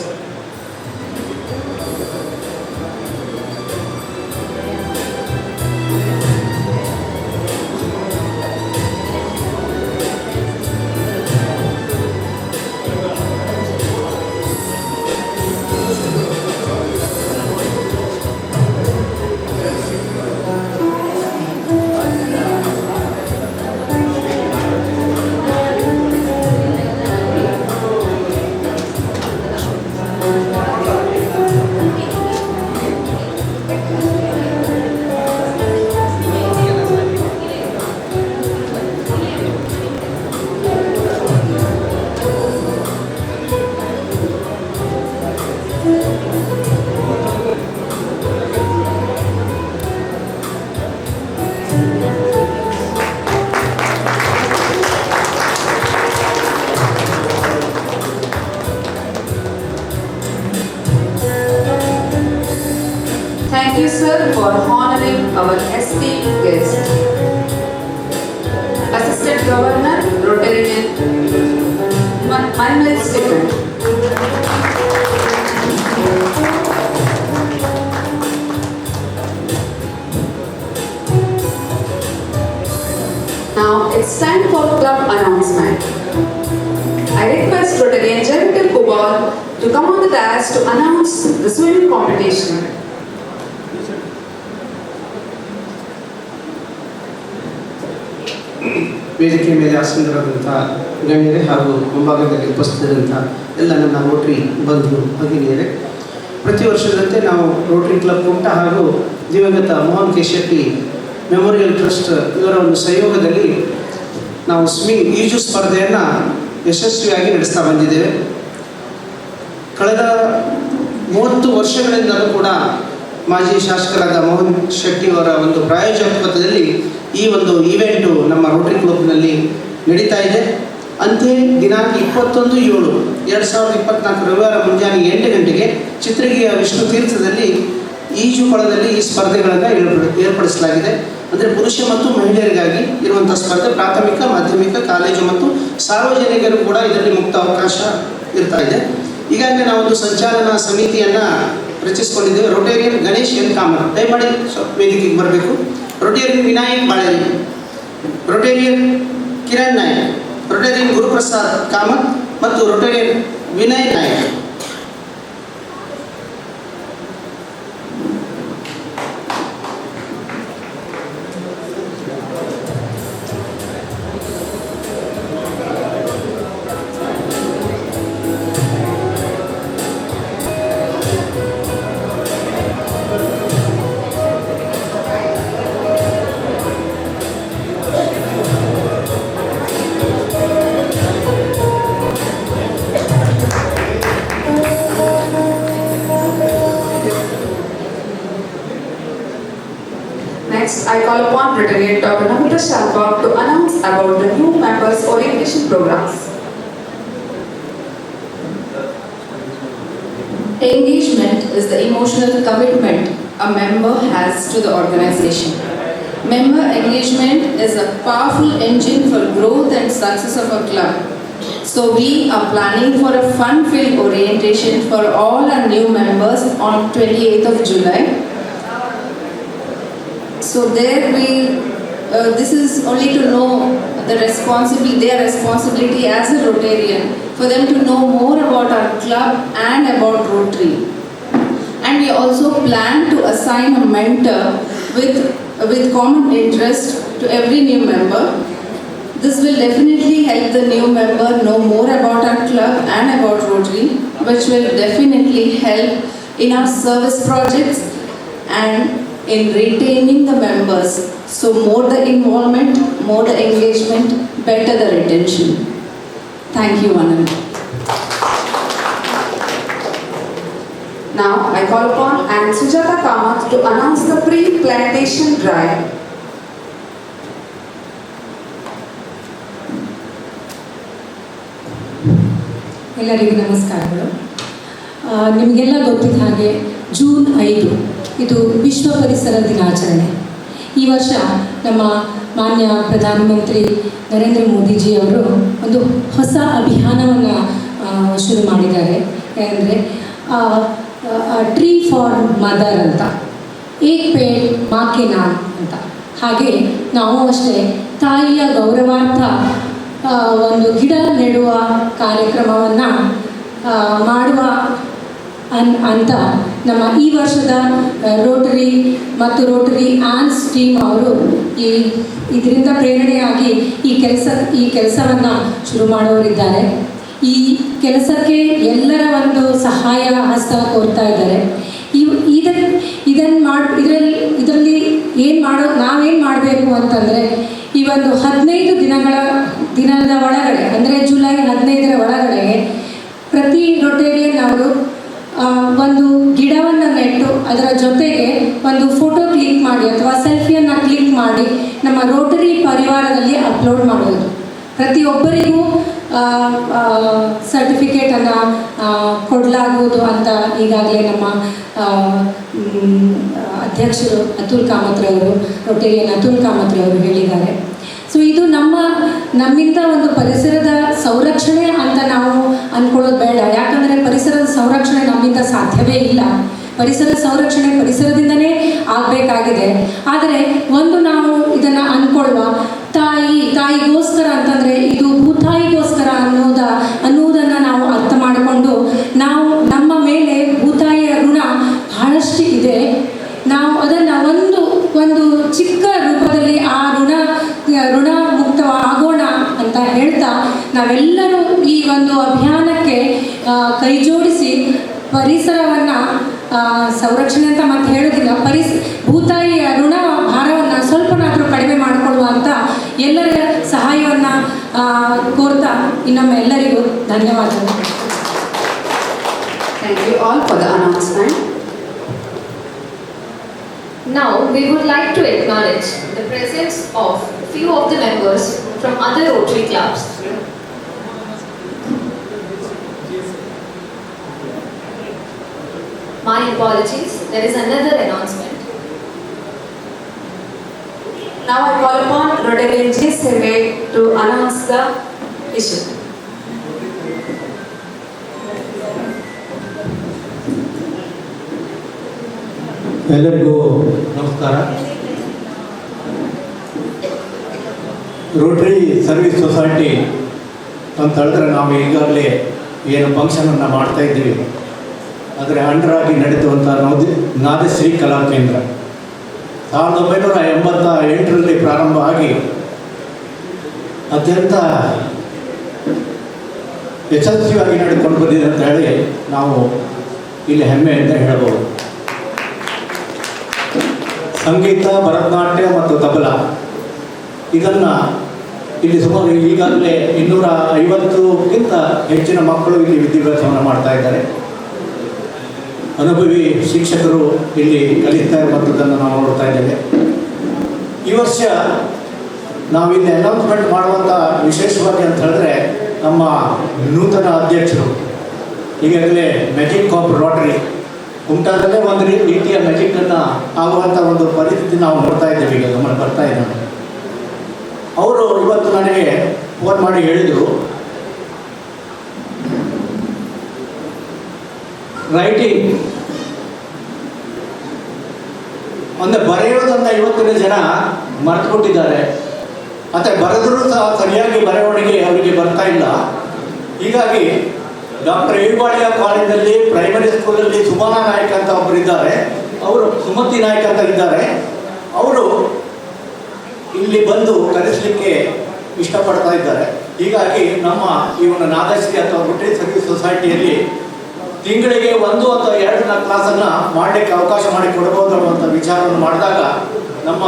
Thank you, sir, for honoring our esteemed guest. Assistant Governor, Rotarian Manuel Stephen. Now it's time for club announcement. I request Rotarian Jericho Kubal to come on the dais to announce the swimming competition. ವೇದಿಕೆ ಮೇಲೆ ಆಸೀನರಾದಂಥ ಗಣ್ಯರೇ ಹಾಗೂ ಮುಂಭಾಗದಲ್ಲಿ ಉಪಸ್ಥಿತರಿದ್ದಂಥ ಎಲ್ಲ ನನ್ನ Rotary ಬಂಧು ಭಗಿನಿಯರೇ, ಪ್ರತಿ ವರ್ಷದಂತೆ ನಾವು ರೋಟರಿ ಕ್ಲಬ್ ಕುಮಟಾ ಹಾಗೂ ದಿವಂಗತ Mohan K Shetty memorial trust ಇವರ ಒಂದು ಸಹಯೋಗದಲ್ಲಿ ನಾವು ಸ್ವಿಮ್ಮಿಂಗ್ ಈಜು ಸ್ಪರ್ಧೆಯನ್ನು ಯಶಸ್ವಿಯಾಗಿ ನಡೆಸ್ತಾ ಬಂದಿದ್ದೇವೆ. ಕಳೆದ 30 ವರ್ಷಗಳಿಂದಲೂ ಕೂಡ ಮಾಜಿ ಶಾಸಕರಾದ ಮೋಹನ್ ಶೆಟ್ಟಿಯವರ ಒಂದು ಪ್ರಾಯೋಜಕತ್ವದಲ್ಲಿ ಈ ಒಂದು ಈವೆಂಟು ನಮ್ಮ ರೋಟರಿ ಕ್ಲಬ್ನಲ್ಲಿ ನಡೀತಾ ಇದೆ. ಅಂತೆ ದಿನಾಂಕ 21/7/2024 ರವಿವಾರ ಮುಂಜಾನೆ 8 ಗಂಟೆಗೆ ಚಿತ್ರಗಿರಿಯ ವಿಷ್ಣು ತೀರ್ಥದಲ್ಲಿ ಈಜು ಕೊಳದಲ್ಲಿ ಈ ಸ್ಪರ್ಧೆಗಳನ್ನು ಏರ್ಪಡಿಸಲಾಗಿದೆ. ಅಂದರೆ ಪುರುಷ ಮತ್ತು ಮಹಿಳೆಯರಿಗಾಗಿ ಇರುವಂಥ ಸ್ಪರ್ಧೆ ಪ್ರಾಥಮಿಕ, ಮಾಧ್ಯಮಿಕ, ಕಾಲೇಜು ಮತ್ತು ಸಾರ್ವಜನಿಕರು ಕೂಡ ಇದರಲ್ಲಿ ಮುಕ್ತ ಅವಕಾಶ ಇರ್ತಾ ಇದೆ. ಈ ಈಗಾಗಲೇ ನಾವೊಂದು ಸಂಚಾಲನಾ ಸಮಿತಿಯನ್ನು ರಚಿಸಿಕೊಂಡಿದ್ದೇವೆ. ರೊಟೇರಿಯನ್ ಗಣೇಶ್ ಎನ್ ಕಾಮತ್, ದಯಮಾಡಿ ವೇದಿಕೆಗೆ ಬರಬೇಕು. Rotarian Vinayak Baleri, Rotarian Kiran Nayak, Rotarian Guruprasad Kamath ಮತ್ತು Rotarian Vinay Nayak. Next, I call upon Rotarian Dr. Namita Shalbag to announce about the new members orientation programs. Engagement is the emotional commitment a member has to the organization. Member engagement is a powerful engine for growth and success of a club. So we are planning for a fun-filled orientation for all our new members on 28th of July. So there this is only to know their responsibility as a Rotarian, for them to know more about our club and about Rotary. And we also plan to assign a mentor with common interest to every new member. This will definitely help the new member know more about our club and about Rotary, which will definitely help in our service projects and in retaining the members. So more the involvement, more the engagement, better the retention. Thank you, Anand. Now, I call upon Ann Sujata Kamath to announce the pre-plantation drive. ಎಲ್ಲರಿಗೂ ನಮಸ್ಕಾರಗಳು. ನಿಮಗೆಲ್ಲ ಗೊತ್ತಿದ್ದ ಹಾಗೆ June 5 ಇದು ವಿಶ್ವ ಪರಿಸರ ದಿನಾಚರಣೆ. ಈ ವರ್ಷ ನಮ್ಮ ಮಾನ್ಯ ಪ್ರಧಾನಮಂತ್ರಿ ನರೇಂದ್ರ ಮೋದಿಜಿಯವರು ಒಂದು ಹೊಸ ಅಭಿಯಾನವನ್ನು ಶುರು ಮಾಡಿದ್ದಾರೆ. ಏನಂದರೆ ಟ್ರೀ ಫಾರ್ ಮದರ್ ಅಂತ, ಏಕ್ ಪೇಡ್ ಮಾ ಕೆ ನಾಮ್ ಅಂತ. ಹಾಗೆ ನಾವು ಅಷ್ಟೇ ತಾಯಿಯ ಗೌರವಾರ್ಥ ಒಂದು ಗಿಡ ನೆಡುವ ಕಾರ್ಯಕ್ರಮವನ್ನು ಮಾಡುವ ಅಂತ ನಮ್ಮ ಈ ವರ್ಷದ ರೋಟರಿ ಮತ್ತು ರೋಟರಿ ಆನ್ಸ್ ಟೀಮ್ ಅವರು ಇದರಿಂದ ಪ್ರೇರಣೆಯಾಗಿ ಈ ಕೆಲಸವನ್ನು ಶುರು ಮಾಡೋರಿದ್ದಾರೆ. ಈ ಕೆಲಸಕ್ಕೆ ಎಲ್ಲರ ಒಂದು ಸಹಾಯ ಹಸ್ತ ಕೋರ್ತಾ ಇದ್ದಾರೆ. ಇದರಲ್ಲಿ ನಾವೇನು ಮಾಡಬೇಕು ಅಂತಂದರೆ, ಈ ಒಂದು 15 ದಿನದ ಒಳಗಡೆ, ಅಂದರೆ ಜುಲೈ 15ರ ಒಳಗಡೆ ಪ್ರತಿ ರೊಟೇರಿಯನ್ ಅವರು ಒಂದು ಗಿಡವನ್ನು ನೆಟ್ಟು ಅದರ ಜೊತೆಗೆ ಒಂದು ಫೋಟೋ ಕ್ಲಿಕ್ ಮಾಡಿ ಅಥವಾ ಸೆಲ್ಫಿಯನ್ನು ಕ್ಲಿಕ್ ಮಾಡಿ ನಮ್ಮ ರೋಟರಿ ಪರಿವಾರದಲ್ಲಿ ಅಪ್ಲೋಡ್ ಮಾಡೋದು. ಪ್ರತಿಯೊಬ್ಬರಿಗೂ ಸರ್ಟಿಫಿಕೇಟನ್ನು ಕೊಡಲಾಗುವುದು ಅಂತ ಈಗಾಗಲೇ ನಮ್ಮ ಅಧ್ಯಕ್ಷರು ಅತುಲ್ ಕಾಮತ್ರವರು, ರೊಟೇರಿಯನ್ ಅತುಲ್ ಕಾಮತ್ರವರು ಹೇಳಿದ್ದಾರೆ. ಸೊ ಇದು ನಮ್ಮಿಂದ ಒಂದು ಪರಿಸರದ ಸಂರಕ್ಷಣೆ ಅಂತ ನಾವು ಅಂದ್ಕೊಳ್ಳೋದು ಬೇಡ. ಯಾಕಂದರೆ ಪರಿಸರದ ಸಂರಕ್ಷಣೆ ನಮ್ಮಿಂದ ಸಾಧ್ಯವೇ ಇಲ್ಲ. ಪರಿಸರದ ಸಂರಕ್ಷಣೆ ಪರಿಸರದಿಂದನೇ ಆಗಬೇಕಾಗಿದೆ. ಆದರೆ ನಾವು ಇದನ್ನು ಅಂದ್ಕೊಳ್ಳುವ ತಾಯಿಗೋಸ್ಕರ ಅಂತಂದರೆ ಇದು ಭೂತಾಯಿಗೋಸ್ಕರ ಅನ್ನೋದನ್ನು ನಾವು ಅರ್ಥ ಮಾಡಿಕೊಂಡು ನಾವು ನಮ್ಮ ಮೇಲೆ ಭೂತಾಯಿಯ ಋಣ ಬಹಳಷ್ಟು ಇದೆ. ನಾವು ಅದನ್ನು ಒಂದು ಚಿಕ್ಕ ರೂಪದಲ್ಲಿ ಆ ಋಣ ಮುಕ್ತವಾಗೋಣ ಅಂತ ಹೇಳ್ತಾ ನಾವೆಲ್ಲರೂ ಈ ಒಂದು ಅಭಿಯಾನಕ್ಕೆ ಕೈ ಜೋಡಿಸಿ ಪರಿಸರವನ್ನು ಸಂರಕ್ಷಣೆ ಅಂತ ಮತ್ತೆ ಹೇಳೋದಿಲ್ಲ, ಭೂತಾಯಿಯ ಋಣ ಭಾರವನ್ನು ಸ್ವಲ್ಪನಾದರೂ ಕಡಿಮೆ ಮಾಡಿಕೊಳ್ಳುವ ಅಂತ ಎಲ್ಲರ ಸಹಾಯವನ್ನು ಕೋರ್ತಾ ಇನ್ನೊಮ್ಮೆ ಎಲ್ಲರಿಗೂ ಧನ್ಯವಾದಗಳು. Thank you all for the announcement. Now we would like to acknowledge the presence of few of the members from other Rotary clubs. My apologies, there is another announcement. Now I call upon Rotarian J. Survey to announce the issue. ಎಲ್ಲರಿಗೂ ನಮಸ್ಕಾರ. Rotary service society ಅಂತ ಹೇಳಿದ್ರೆ ನಾವು ಈಗಾಗಲೇ ಏನು ಫಂಕ್ಷನನ್ನು ಮಾಡ್ತಾ ಇದ್ದೀವಿ ಅದರ ಅಂಡರಾಗಿ ನಡೆಯುವಂಥ ನಾದಶ್ರೀ ಕಲಾ ಕೇಂದ್ರ 1988ರಲ್ಲಿ ಪ್ರಾರಂಭ ಆಗಿ ಅತ್ಯಂತ ಯಶಸ್ವಿಯಾಗಿ ನಡೆದುಕೊಂಡು ಬಂದಿದೆ ಅಂತ ಹೇಳಿ ನಾವು ಇಲ್ಲಿ ಹೆಮ್ಮೆಯಿಂದ ಹೇಳಬಹುದು. ಸಂಗೀತ, ಭರತನಾಟ್ಯ ಮತ್ತು ತಬಲಾ ಇದನ್ನು ಇಲ್ಲಿ ಸುಮಾರು ಈಗಾಗಲೇ 250ಕ್ಕಿಂತ ಹೆಚ್ಚಿನ ಮಕ್ಕಳು ಇಲ್ಲಿ ವಿದ್ಯಾಭ್ಯಾಸವನ್ನು ಮಾಡ್ತಾ ಇದ್ದಾರೆ. ಅನುಭವಿ ಶಿಕ್ಷಕರು ಇಲ್ಲಿ ಕಲಿತಾ ಇರುವಂಥದ್ದನ್ನು ನಾವು ನೋಡ್ತಾ ಇದ್ದೇವೆ. ಈ ವರ್ಷ ನಾವಿಲ್ಲಿ ಅನೌನ್ಸ್ಮೆಂಟ್ ಮಾಡುವಂಥ ವಿಶೇಷವಾಗಿ ಅಂತ ಹೇಳಿದ್ರೆ ನಮ್ಮ ನೂತನ ಅಧ್ಯಕ್ಷರು ಈಗಾಗಲೇ ಮ್ಯಾಜಿಕ್ ಆಫ್ ರೋಟರಿ ಕುಮಟಾದಲ್ಲೇ ಒಂದು ರೀತಿಯ ಮ್ಯಾಜಿಕ್ಕನ್ನು ಆಗುವಂಥ ಒಂದು ಪರಿಸ್ಥಿತಿ ನಾವು ನೋಡ್ತಾ ಇದ್ದೇವೆ, ಈಗ ಗಮನ ಬರ್ತಾ ಇದ್ದಾನೆ. ಅವರು ಇವತ್ತು ನನಗೆ ಫೋನ್ ಮಾಡಿ ಹೇಳಿದರು, ರೈಟಿಂಗ್ ಅಂದರೆ ಬರೆಯೋದನ್ನು ಇವತ್ತಿನ ಜನ ಮರೆತುಬಿಟ್ಟಿದ್ದಾರೆ. ಮತ್ತು ಬರೆದರೂ ಸಹ ಸರಿಯಾಗಿ ಬರವಣಿಗೆ ಅವರಿಗೆ ಬರ್ತಾ ಇಲ್ಲ. ಹೀಗಾಗಿ ಡಾಕ್ಟರ್ ಎಳ್ವಾಡಿಯ ಕಾಲೇಜಲ್ಲಿ ಪ್ರೈಮರಿ ಸ್ಕೂಲಲ್ಲಿ ಸುಮಾನ ನಾಯಕ್ ಅಂತ ಒಬ್ಬರಿದ್ದಾರೆ, ಅವರು ಸುಮತಿ ನಾಯಕ್ ಅಂತ ಇದ್ದಾರೆ. ಅವರು ಇಲ್ಲಿ ಬಂದು ಕಲಿಸಲಿಕ್ಕೆ ಇಷ್ಟಪಡ್ತಾ ಇದ್ದಾರೆ. ಹೀಗಾಗಿ ನಮ್ಮ ಈ ಒಂದು ನಾದಶ್ರೀ ಅಥವಾ ರೋಟರಿ ಸರ್ವಿಸ್ ಸೊಸೈಟಿಯಲ್ಲಿ ತಿಂಗಳಿಗೆ 1 ಅಥವಾ 2 ಕ್ಲಾಸನ್ನು ಮಾಡಲಿಕ್ಕೆ ಅವಕಾಶ ಮಾಡಿಕೊಡ್ಬೋದು ಅನ್ನುವಂಥ ವಿಚಾರವನ್ನು ಮಾಡಿದಾಗ ನಮ್ಮ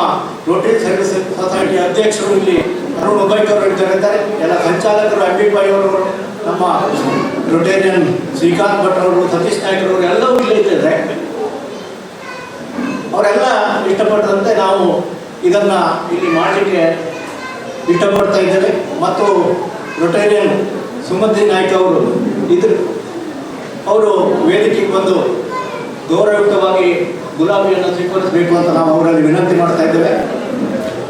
ರೋಟರಿ ಸರ್ವಿಸ್ ಸೊಸೈಟಿ ಅಧ್ಯಕ್ಷರು ಇಲ್ಲಿ ಅರುಣ್ ಉಬೈಕರ್ ಇದ್ದಾರೆ, ಎಲ್ಲ ಸಂಚಾಲಕರು MB5 ಅವರು, ನಮ್ಮ ರೊಟೇರಿಯನ್ ಶ್ರೀಕಾಂತ್ ಭಟ್ ಅವರು, ಸತೀಶ್ ನಾಯ್ಕರವರು ಎಲ್ಲವೂ ಇಲ್ಲೇ ಇದ್ದಾರೆ. ಅವರೆಲ್ಲ ಇಷ್ಟಪಟ್ಟಂತೆ ನಾವು ಇದನ್ನು ಇಲ್ಲಿ ಮಾಡಲಿಕ್ಕೆ ಇಷ್ಟಪಡ್ತಾ ಇದ್ದೇವೆ. ಮತ್ತು ರೊಟೇರಿಯನ್ ಸುಮತಿ ನಾಯ್ಕ ಅವರು ಅವರು ವೇದಿಕೆಗೆ ಬಂದು ಗೌರವಯುತವಾಗಿ ಗುಲಾಬಿಯನ್ನು ಸ್ವೀಕರಿಸಬೇಕು ಅಂತ ನಾವು ಅವರಲ್ಲಿ ವಿನಂತಿ ಮಾಡ್ತಾ ಇದ್ದೇವೆ.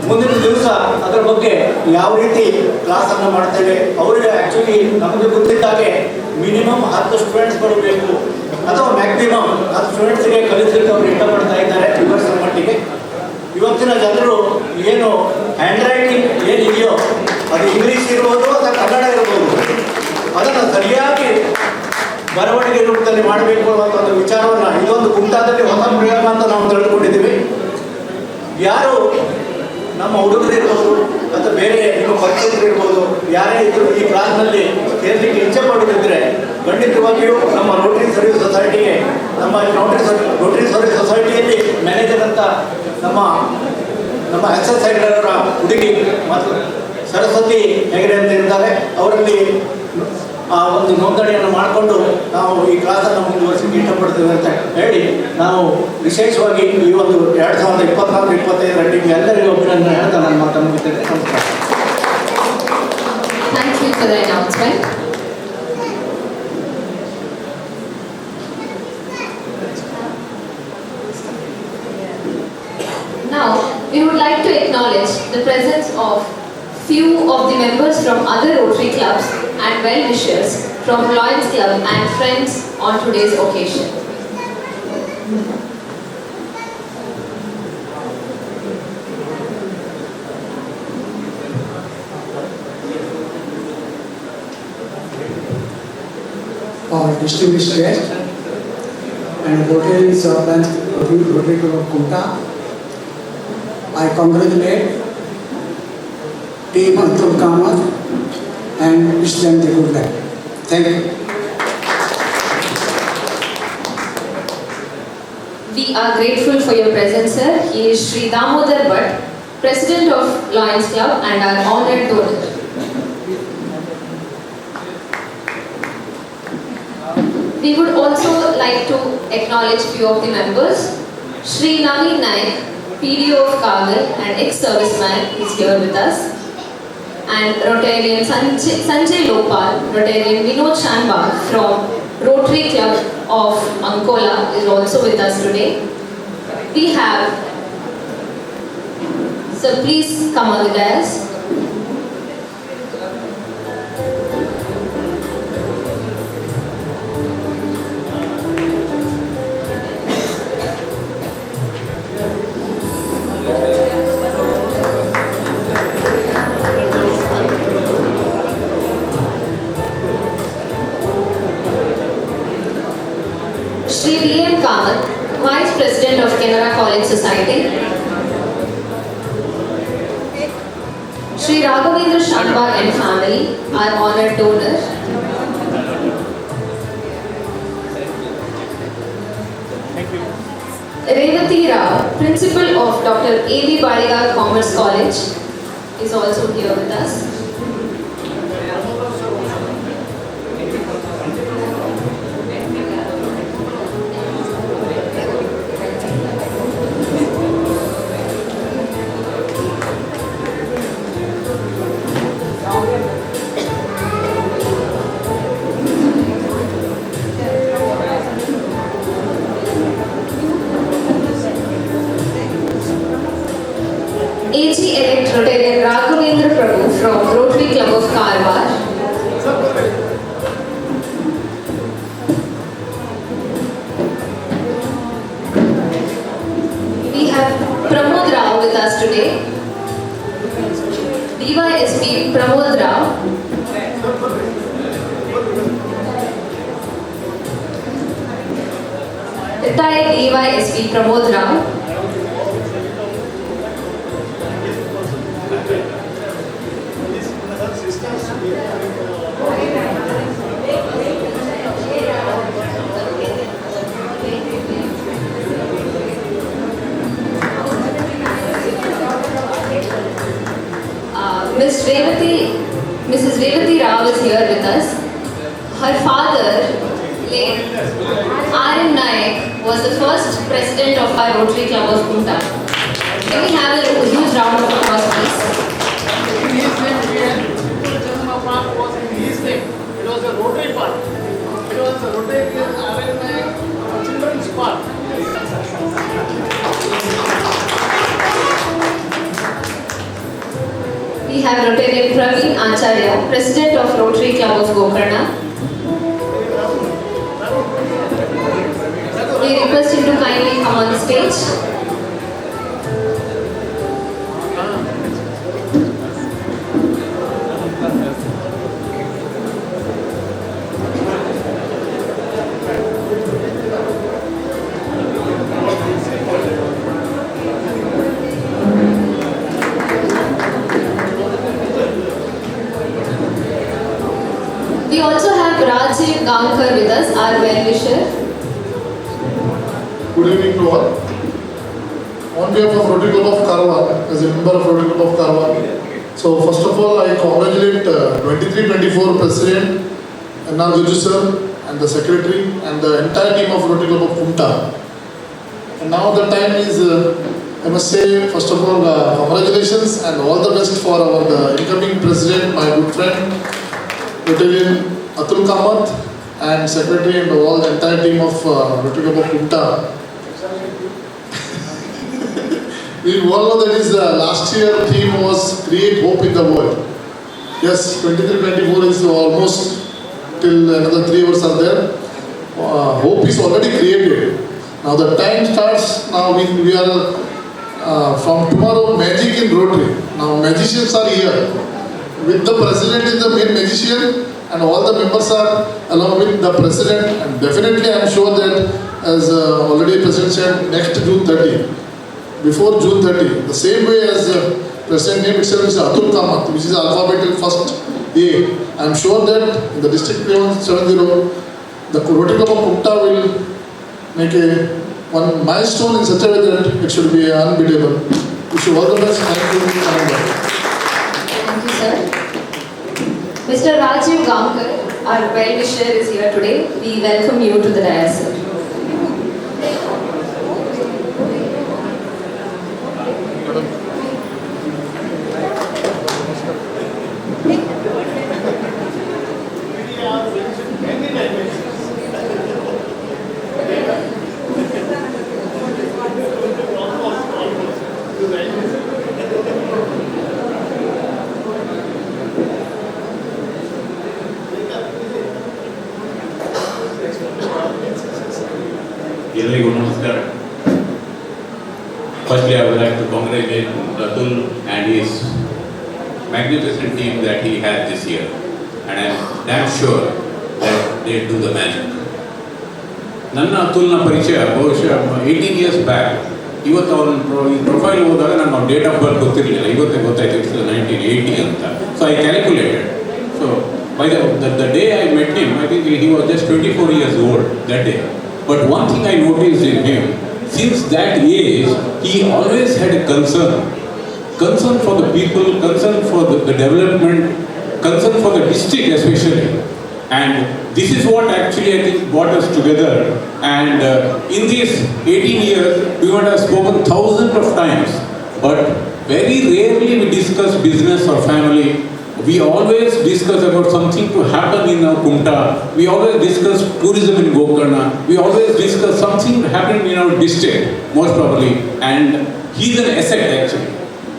ಮುಂದಿನ ದಿವಸ ಅದರ ಬಗ್ಗೆ ಯಾವ ರೀತಿ ಕ್ಲಾಸನ್ನು ಮಾಡ್ತೇವೆ, ಅವರಿಗೆ ಆ್ಯಕ್ಚುಲಿ ನಮಗೆ ಗೊತ್ತಿದ್ದಾಗೆ ಮಿನಿಮಮ್ 10 ಸ್ಟೂಡೆಂಟ್ಸ್ಗಳು ಬೇಕು ಅಥವಾ ಮ್ಯಾಕ್ಸಿಮಮ್ 10 ಸ್ಟೂಡೆಂಟ್ಸ್ಗೆ ಕಲಿಸಲಿಕ್ಕೆ ಅವರು ಇಷ್ಟಪಡ್ತಾ ಇದ್ದಾರೆ. ಇವತ್ತಿನ ಮಟ್ಟಿಗೆ ಇವತ್ತಿನ ಜನರು ಏನು ಹ್ಯಾಂಡ್ ರೈಟಿಂಗ್ ಏನಿದೆಯೋ ಅದು ಇಂಗ್ಲೀಷ್ ಇರ್ಬೋದು ಅಥವಾ ಕನ್ನಡ ಇರ್ಬೋದು, ಅದನ್ನು ಸರಿಯಾಗಿ ಬರವಣಿಗೆ ರೂಪದಲ್ಲಿ ಮಾಡಬೇಕು ಅನ್ನೋ ಒಂದು ವಿಚಾರವನ್ನು ಇದೊಂದು ಕುಮಟಾದಲ್ಲಿ ಹೊಸ ಪ್ರಯೋಗ ಅಂತ ನಾವು ತಿಳಿದುಕೊಂಡಿದ್ದೀವಿ. ಯಾರು ನಮ್ಮ ಹುಡುಗರು ಇರ್ಬೋದು ಅಥವಾ ಬೇರೆ ನಿಮ್ಮ ಪರಿಚಯರು ಇರ್ಬೋದು, ಯಾರೇ ಇದ್ದರೂ ಈ ಕ್ಲಾಸ್ನಲ್ಲಿ ಸೇರಲಿಕ್ಕೆ ಇಚ್ಛೆ ಪಡುತ್ತಿದ್ದರೆ ಖಂಡಿತವಾಗಿಯೂ ನಮ್ಮ ರೋಟರಿ ಸರ್ವಿಸ್ ಸೊಸೈಟಿಗೆ, ನಮ್ಮ ರೋಟರಿ ಸರ್ವಿಸ್ ಸೊಸೈಟಿಯಲ್ಲಿ ಮ್ಯಾನೇಜರ್ ಅಂತ ನಮ್ಮ SS ಹೆಗಡೆಯವರ ಹುಡುಗಿ ಮತ್ತು ಸರಸ್ವತಿ ಹೆಗಡೆ ಅಂತ ಇದ್ದಾರೆ, ಅವರಲ್ಲಿ ಆ ಒಂದು ನೋಂದಣಿಯನ್ನು ಮಾಡಿಕೊಂಡು ನಾವು ಈ ಕ್ಲಾಸನ್ನು ಮುಂದುವರಿಸಲಿಕ್ಕೆ ಇಷ್ಟಪಡ್ತೇವೆ ಅಂತ ಹೇಳಿ ನಾವು ವಿಶೇಷವಾಗಿ ಈ ಒಂದು 2024-25 ಎಲ್ಲರಿಗೂ ಅಭಿನಂದನೆ ಹೇಳ್ತಾ ನಾನು ಮಾತನ್ನು ಮುಗಿಸ್ತೇನೆ. ನಮಸ್ಕಾರ. Thank you for the announcement. Now, we would like to acknowledge the presence of few of the members from other Rotary clubs and well-wishers from Lions Club and friends on today's occasion. Our distinguished guest and Rotary Club of Kumta, I congratulate Team Atul Kamath and wish them the good luck. Thank you. We are grateful for your presence, sir. He is Sri Damodar Bhatt, President of Lions Club and our honored donor. We would also like to acknowledge few of the members. Sri Naveen Naik, PDO of Kagal and ex-serviceman, is here with us. And Rotarian Sanjay Lopal, Rotarian Vinod Shanbag from Rotary Club of Ankola is also with us today. We have, so please come on the dais. President of Canara College Society, Sri Raghavendra Shambhag and family, our honored donor. Revati Rao, Principal of Dr. A.B. Badiga Commerce College, is also here with us. AG elect Rotarian Raghavendra Prabhu from Rotary Club of Karwar. We have Pramod Rao with us today. DYSP Pramod Rao. Retired DYSP Pramod Rao. Mrs. Revati Rao is here with us. Her father, late R.M. Nayak, was the first president of our Rotary Club of Kunta. Can we have a huge round of applause, please? In his name, Chandra Park was in his name. It was a Rotary Park. It was a Rotary R.M. Nayak Children's Park. We have Rotarian Praveen Acharya, President of Rotary Club of Gokarna. We request him to kindly come on the stage. We also have Rajiv Gamkar with us, our well-wisher. Good evening to all. On behalf of Rotary Club of Karwar, as a member of Rotary Club of Karwar, so first of all, I congratulate 23-24 President N.R. Juju sir and the Secretary and the entire team of Rotary Club of Kunta. And now the time is, I must say, first of all, congratulations and all the best for our incoming President, my good friend, Rotarian Atul Kamath, and Secretary and all the entire team of Rotary Club of Kunta. We all know that is last year theme was create hope in the world. Yes, 23-24 is almost till another 3 hours are there. Hope is already created. Now the time starts. Now we are from tomorrow magic in Rotary. Now magicians are here. With the president is the main magician, and all the members are along with the president. And definitely, I am sure that as already President said, next June 30. Before June 30, the same way as President name itself is Atul Kamath, which is alphabetical first A. I am sure that in the district 70, the Rotary Club of Kunta will make one milestone in such a way that it should be unbeatable. Wish you all the best. Thank you. Thank you, sir. Mr. Rajiv Gamkar, our well-wisher, is here today. We welcome you to the dais, sir. ಎಲ್ಲರಿಗೂ ನಮಸ್ಕಾರ. Firstly, I would like to congratulate Atul and his magnificent team that he had this year, and I am damn sure that they do the magic. ನನ್ನ ಅತುಲ್ನ ಪರಿಚಯ ಬಹುಶಃ 18 years back. ಇವತ್ತು ಅವನ profile ಹೋದಾಗ ನನಗೆ ಅವ್ನ ಡೇಟ್ ಆಫ್ ಬರ್ತ್ ಗೊತ್ತಿರಲಿಲ್ಲ, ಇವತ್ತೇ ಗೊತ್ತಾಯ್ತು ಇಟ್ಸ್ 1980 ಅಂತ. So I calculated. So by the day I met him, I think he was just 24 years old that day. But one thing I noticed in him, since that age, he always had a concern for the people, concern for the development, concern for the district especially. And this is what actually I think brought us together. And in these 18 years, we might have spoken thousands of times, but very rarely we discuss business or family. We always discuss about something to happen in our Kumta. We always discuss tourism in Gokarna. We always discuss something happening in our district, most probably. And he's an asset actually.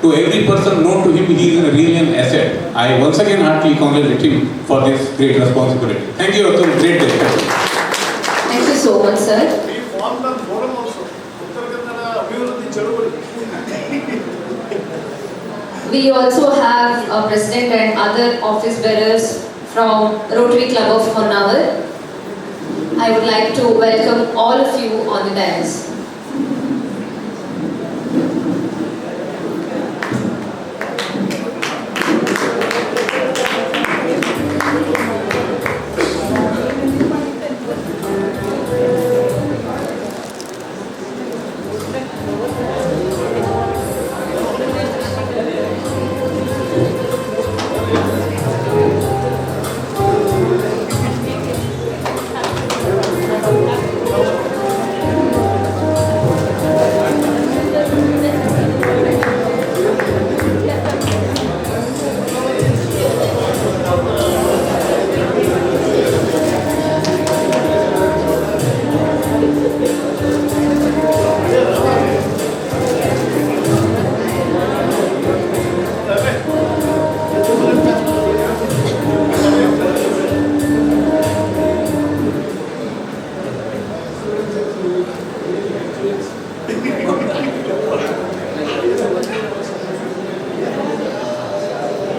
To every person known to him, he is really an asset. I once again heartily congratulate him for this great responsibility. Thank you, Atul. Great day. Thank you so much, sir. We formed a forum also. Uttar Kannada Abhivrudhi Chaluvali. We also have a president and other office bearers from Rotary Club of Honavar. I would like to welcome all of you on the dais.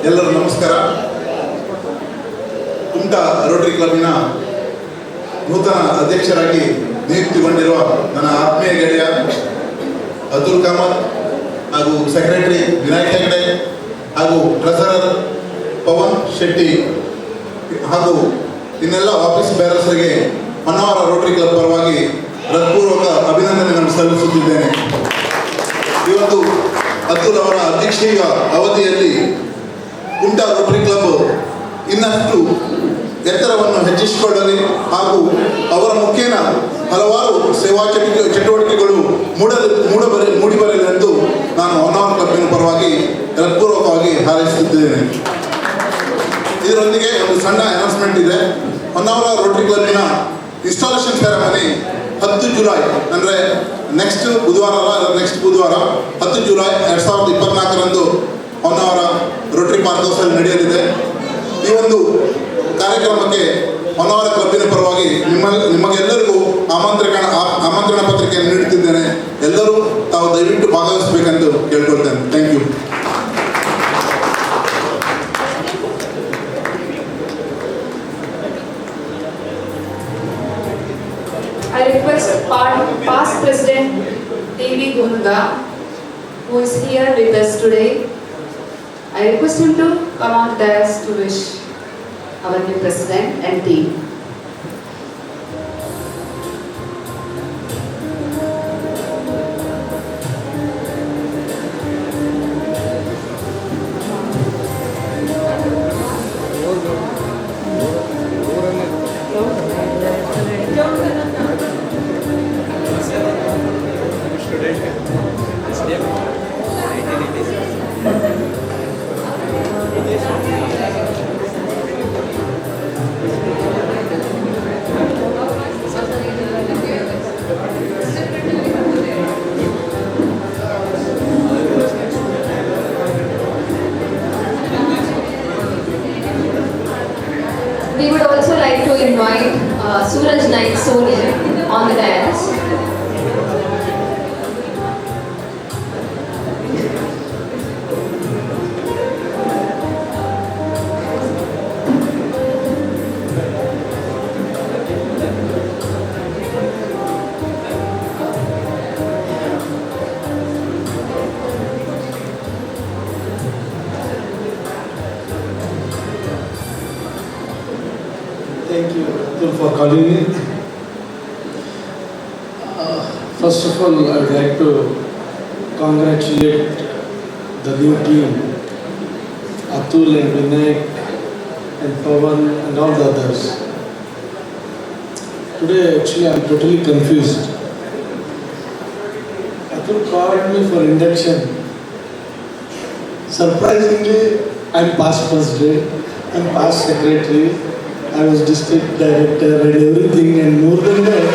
ಎಲ್ಲರೂ ನಮಸ್ಕಾರ. Kumta Rotary ಕ್ಲಬ್ಬಿನ ನೂತನ ಅಧ್ಯಕ್ಷರಾಗಿ ನಿಯುಕ್ತಿಗೊಂಡಿರುವ ನನ್ನ ಆತ್ಮೀಯ ಗೆಳೆಯ ಅತುಲ್ ಕಾಮತ್ ಹಾಗೂ secretary Vinayak Hegde ಹಾಗೂ treasurer Pavan Shetty ಹಾಗೂ ಇನ್ನೆಲ್ಲ ಆಫೀಸ್ ಬೇರರ್ಸ್ಗೆ ಹೊನ್ನಾವರ ರೋಟರಿ ಕ್ಲಬ್ ಪರವಾಗಿ ಹೃತ್ಪೂರ್ವಕ ಅಭಿನಂದನೆಗಳನ್ನು ಸಲ್ಲಿಸುತ್ತಿದ್ದೇನೆ. ಇವತ್ತು ಅತುಲ್ ಅವರ ಅಧ್ಯಕ್ಷೀಯ ಅವಧಿಯಲ್ಲಿ ಕುಮಟಾ ರೋಟರಿ ಕ್ಲಬ್ ಇನ್ನಷ್ಟು ಎತ್ತರವನ್ನು ಹೆಚ್ಚಿಸಿಕೊಳ್ಳಲಿ ಹಾಗೂ ಅವರ ಮುಖೇನ ಹಲವಾರು ಸೇವಾ ಚಟುವಟಿಕೆಗಳು ಮೂಡಿಬರಲಿ ಎಂದು ನಾನು ಹೊನ್ನಾವರ ಕ್ಲಬ್ಬಿನ ಪರವಾಗಿ ಹೃತ್ಪೂರ್ವಕವಾಗಿ ಹಾರೈಸುತ್ತಿದ್ದೇನೆ. ಇದರೊಂದಿಗೆ ಒಂದು ಸಣ್ಣ ಅನೌನ್ಸ್ಮೆಂಟ್ ಇದೆ. ಹೊನ್ನಾವರ ರೋಟರಿ ಕ್ಲಬ್ಬಿನ ಇನ್ಸ್ಟಾಲೇಷನ್ ಸೆರೆಮನಿ 10 ಜುಲೈ ಅಂದರೆ ನೆಕ್ಸ್ಟ್ ಬುಧವಾರ 10 ಜುಲೈ 2024ರಂದು ಹೊನ್ನಾವರ ರೋಟರಿ ಪಾರ್ಕ್ ಹೌಸಲ್ಲಿ ನಡೆಯಲಿದೆ. ಈ ಒಂದು ಕಾರ್ಯಕ್ರಮಕ್ಕೆ ಹೊನ್ನಾವರ ಕ್ಲಬ್ಬಿನ ಪರವಾಗಿ ನಿಮಗೆಲ್ಲರಿಗೂ ಆಮಂತ್ರಣ ಪತ್ರಿಕೆಯನ್ನು ನೀಡುತ್ತಿದ್ದೇನೆ. ಎಲ್ಲರೂ ತಾವು ದಯವಿಟ್ಟು ಭಾಗವಹಿಸಬೇಕೆಂದು ಕೇಳ್ಕೊಳ್ತೇನೆ. Thank you. I request past President T.V. Gunga, who is here with us today. I request him to come on the dais to wish our new president and team. We would also like to invite Suraj Naik Soni on the dais. Thank you for calling me. First of all, I would like to congratulate the new team, Atul and Vinayak and Pawan and all the others. Today, actually, I am totally confused. Atul called me for induction. Surprisingly, I am past first grade, I am past secretary, I was district director and everything, and more than that,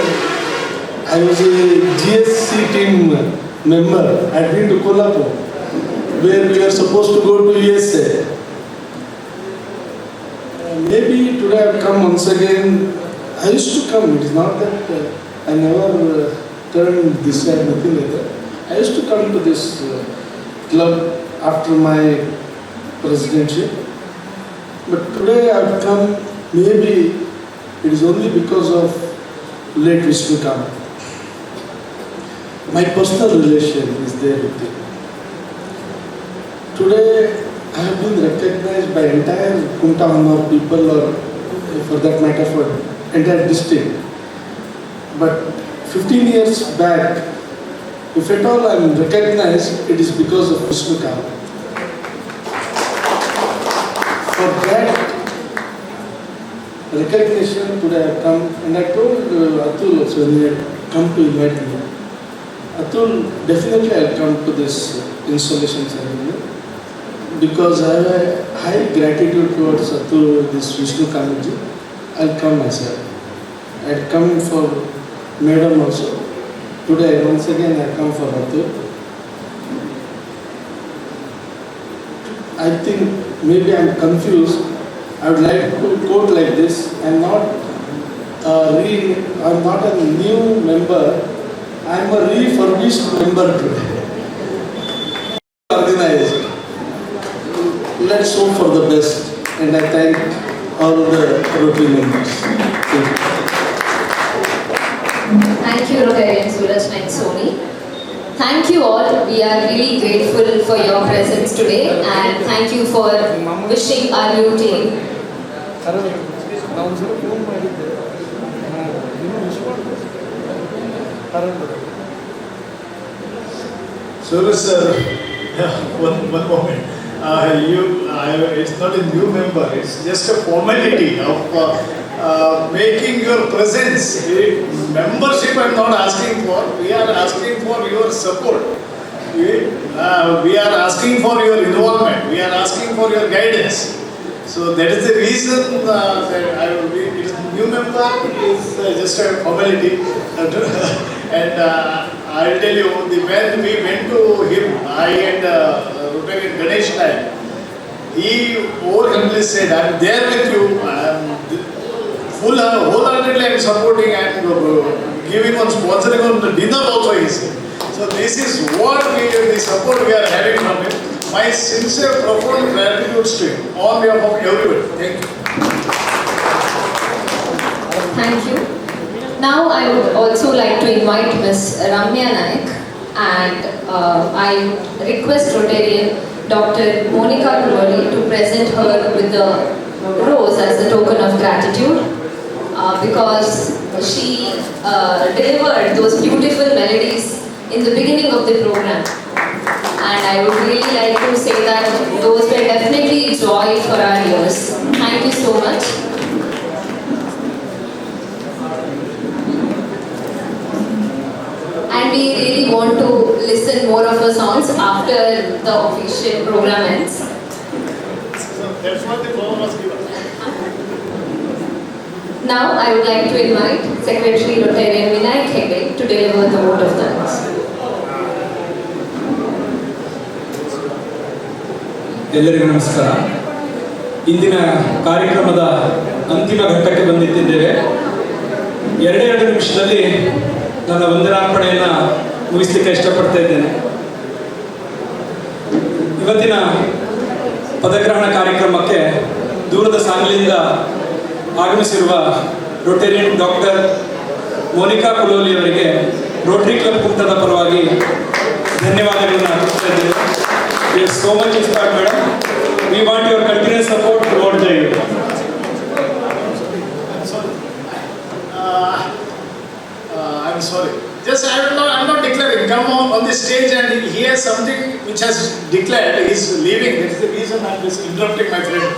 I was a GSC team member. I had been to Kolhapur, where we were supposed to go to USA. Maybe today I have come once again. I used to come, it is not that I never turned this side, nothing like that. I used to come to this club after my presidency. But today I have come, maybe it is only because of late Vishnu Kamath. My personal relation is there with him. Today I have been recognized by entire Kumta Honar people, or for that matter for entire district. But 15 years back, if at all I am recognized, it is because of Vishnu Kamath. For that recognition, today I have come, and I told Atul also when he had come to invite me, Atul, definitely I will come to this installation ceremony because I have a high gratitude towards Atul, this Vishnu Kamath ji. I will come myself. I had come for Madam also. Today, once again, I come for Atul. I think maybe I am confused. I would like to quote like this: I am not a new member. I am a refurbished member today. Organized. Let's hope for the best, and I thank all the Rotary members. Thank you. Thank you, Rotarian Suraj and Soni. Thank you all. We are really grateful for your presence today, and thank you for wishing our new team. Suraj sir, one moment. It's not a new member, it's just a formality of making your presence. Membership I'm not asking for, we are asking for your support. We are asking for your involvement, we are asking for your guidance. So that is the reason that it is new member is just a formality. And I'll tell you, when we went to him, I and Rotarian Ganesh Naik, he wholeheartedly said, I'm there with you, wholeheartedly I'm supporting and giving on sponsoring on the dinner also, he said. So this is what the support we are having from him. My sincere, profound gratitude to him on behalf of everybody. Thank you. Thank you. Now I would also like to invite Ms. Ramya Naik, and I request Rotarian Dr. Monica Kuloli to present her with the rose as a token of gratitude because she delivered those beautiful melodies in the beginning of the program. And I would really like to say that those were definitely joy for our ears. Thank you so much. And we really want to listen more of her songs after the official program ends. So that's what the program was given. Now I would like to invite Secretary Rotarian Vinayak Hegde to deliver the vote of thanks. ಎಲ್ಲರಿಗೂ ನಮಸ್ಕಾರ. ಇಂದಿನ ಕಾರ್ಯಕ್ರಮದ ಅಂತಿಮ ಘಟ್ಟಕ್ಕೆ ಬಂದಿದ್ದೇವೆ. ಎರಡೆರಡು ನಿಮಿಷದಲ್ಲಿ ನನ್ನ ವಂದನಾರ್ಪಣೆಯನ್ನು ಮುಗಿಸಲಿಕ್ಕೆ ಇಷ್ಟಪಡ್ತಾ ಇದ್ದೇನೆ. ಇವತ್ತಿನ ಪದಗ್ರಹಣ ಕಾರ್ಯಕ್ರಮಕ್ಕೆ ದೂರದ ಸಾಲಿನಿಂದ ಆಗಮಿಸಿರುವ ರೋಟೇರಿಯನ್ ಡಾಕ್ಟರ್ ಮೋನಿಕಾ ಕುಲೋಲಿ ಅವರಿಗೆ ರೋಟರಿ ಕ್ಲಬ್ ಕುಮಟಾದ ಪರವಾಗಿ ಧನ್ಯವಾದಗಳನ್ನು ಅರ್ಪಿಸ್ತಾ ಇದ್ದೇವೆ. We are so much inspired, madam. We want your continuous support throughout the year. the stage and he has something which has declared he is leaving. That is the reason I am just interrupting my friend.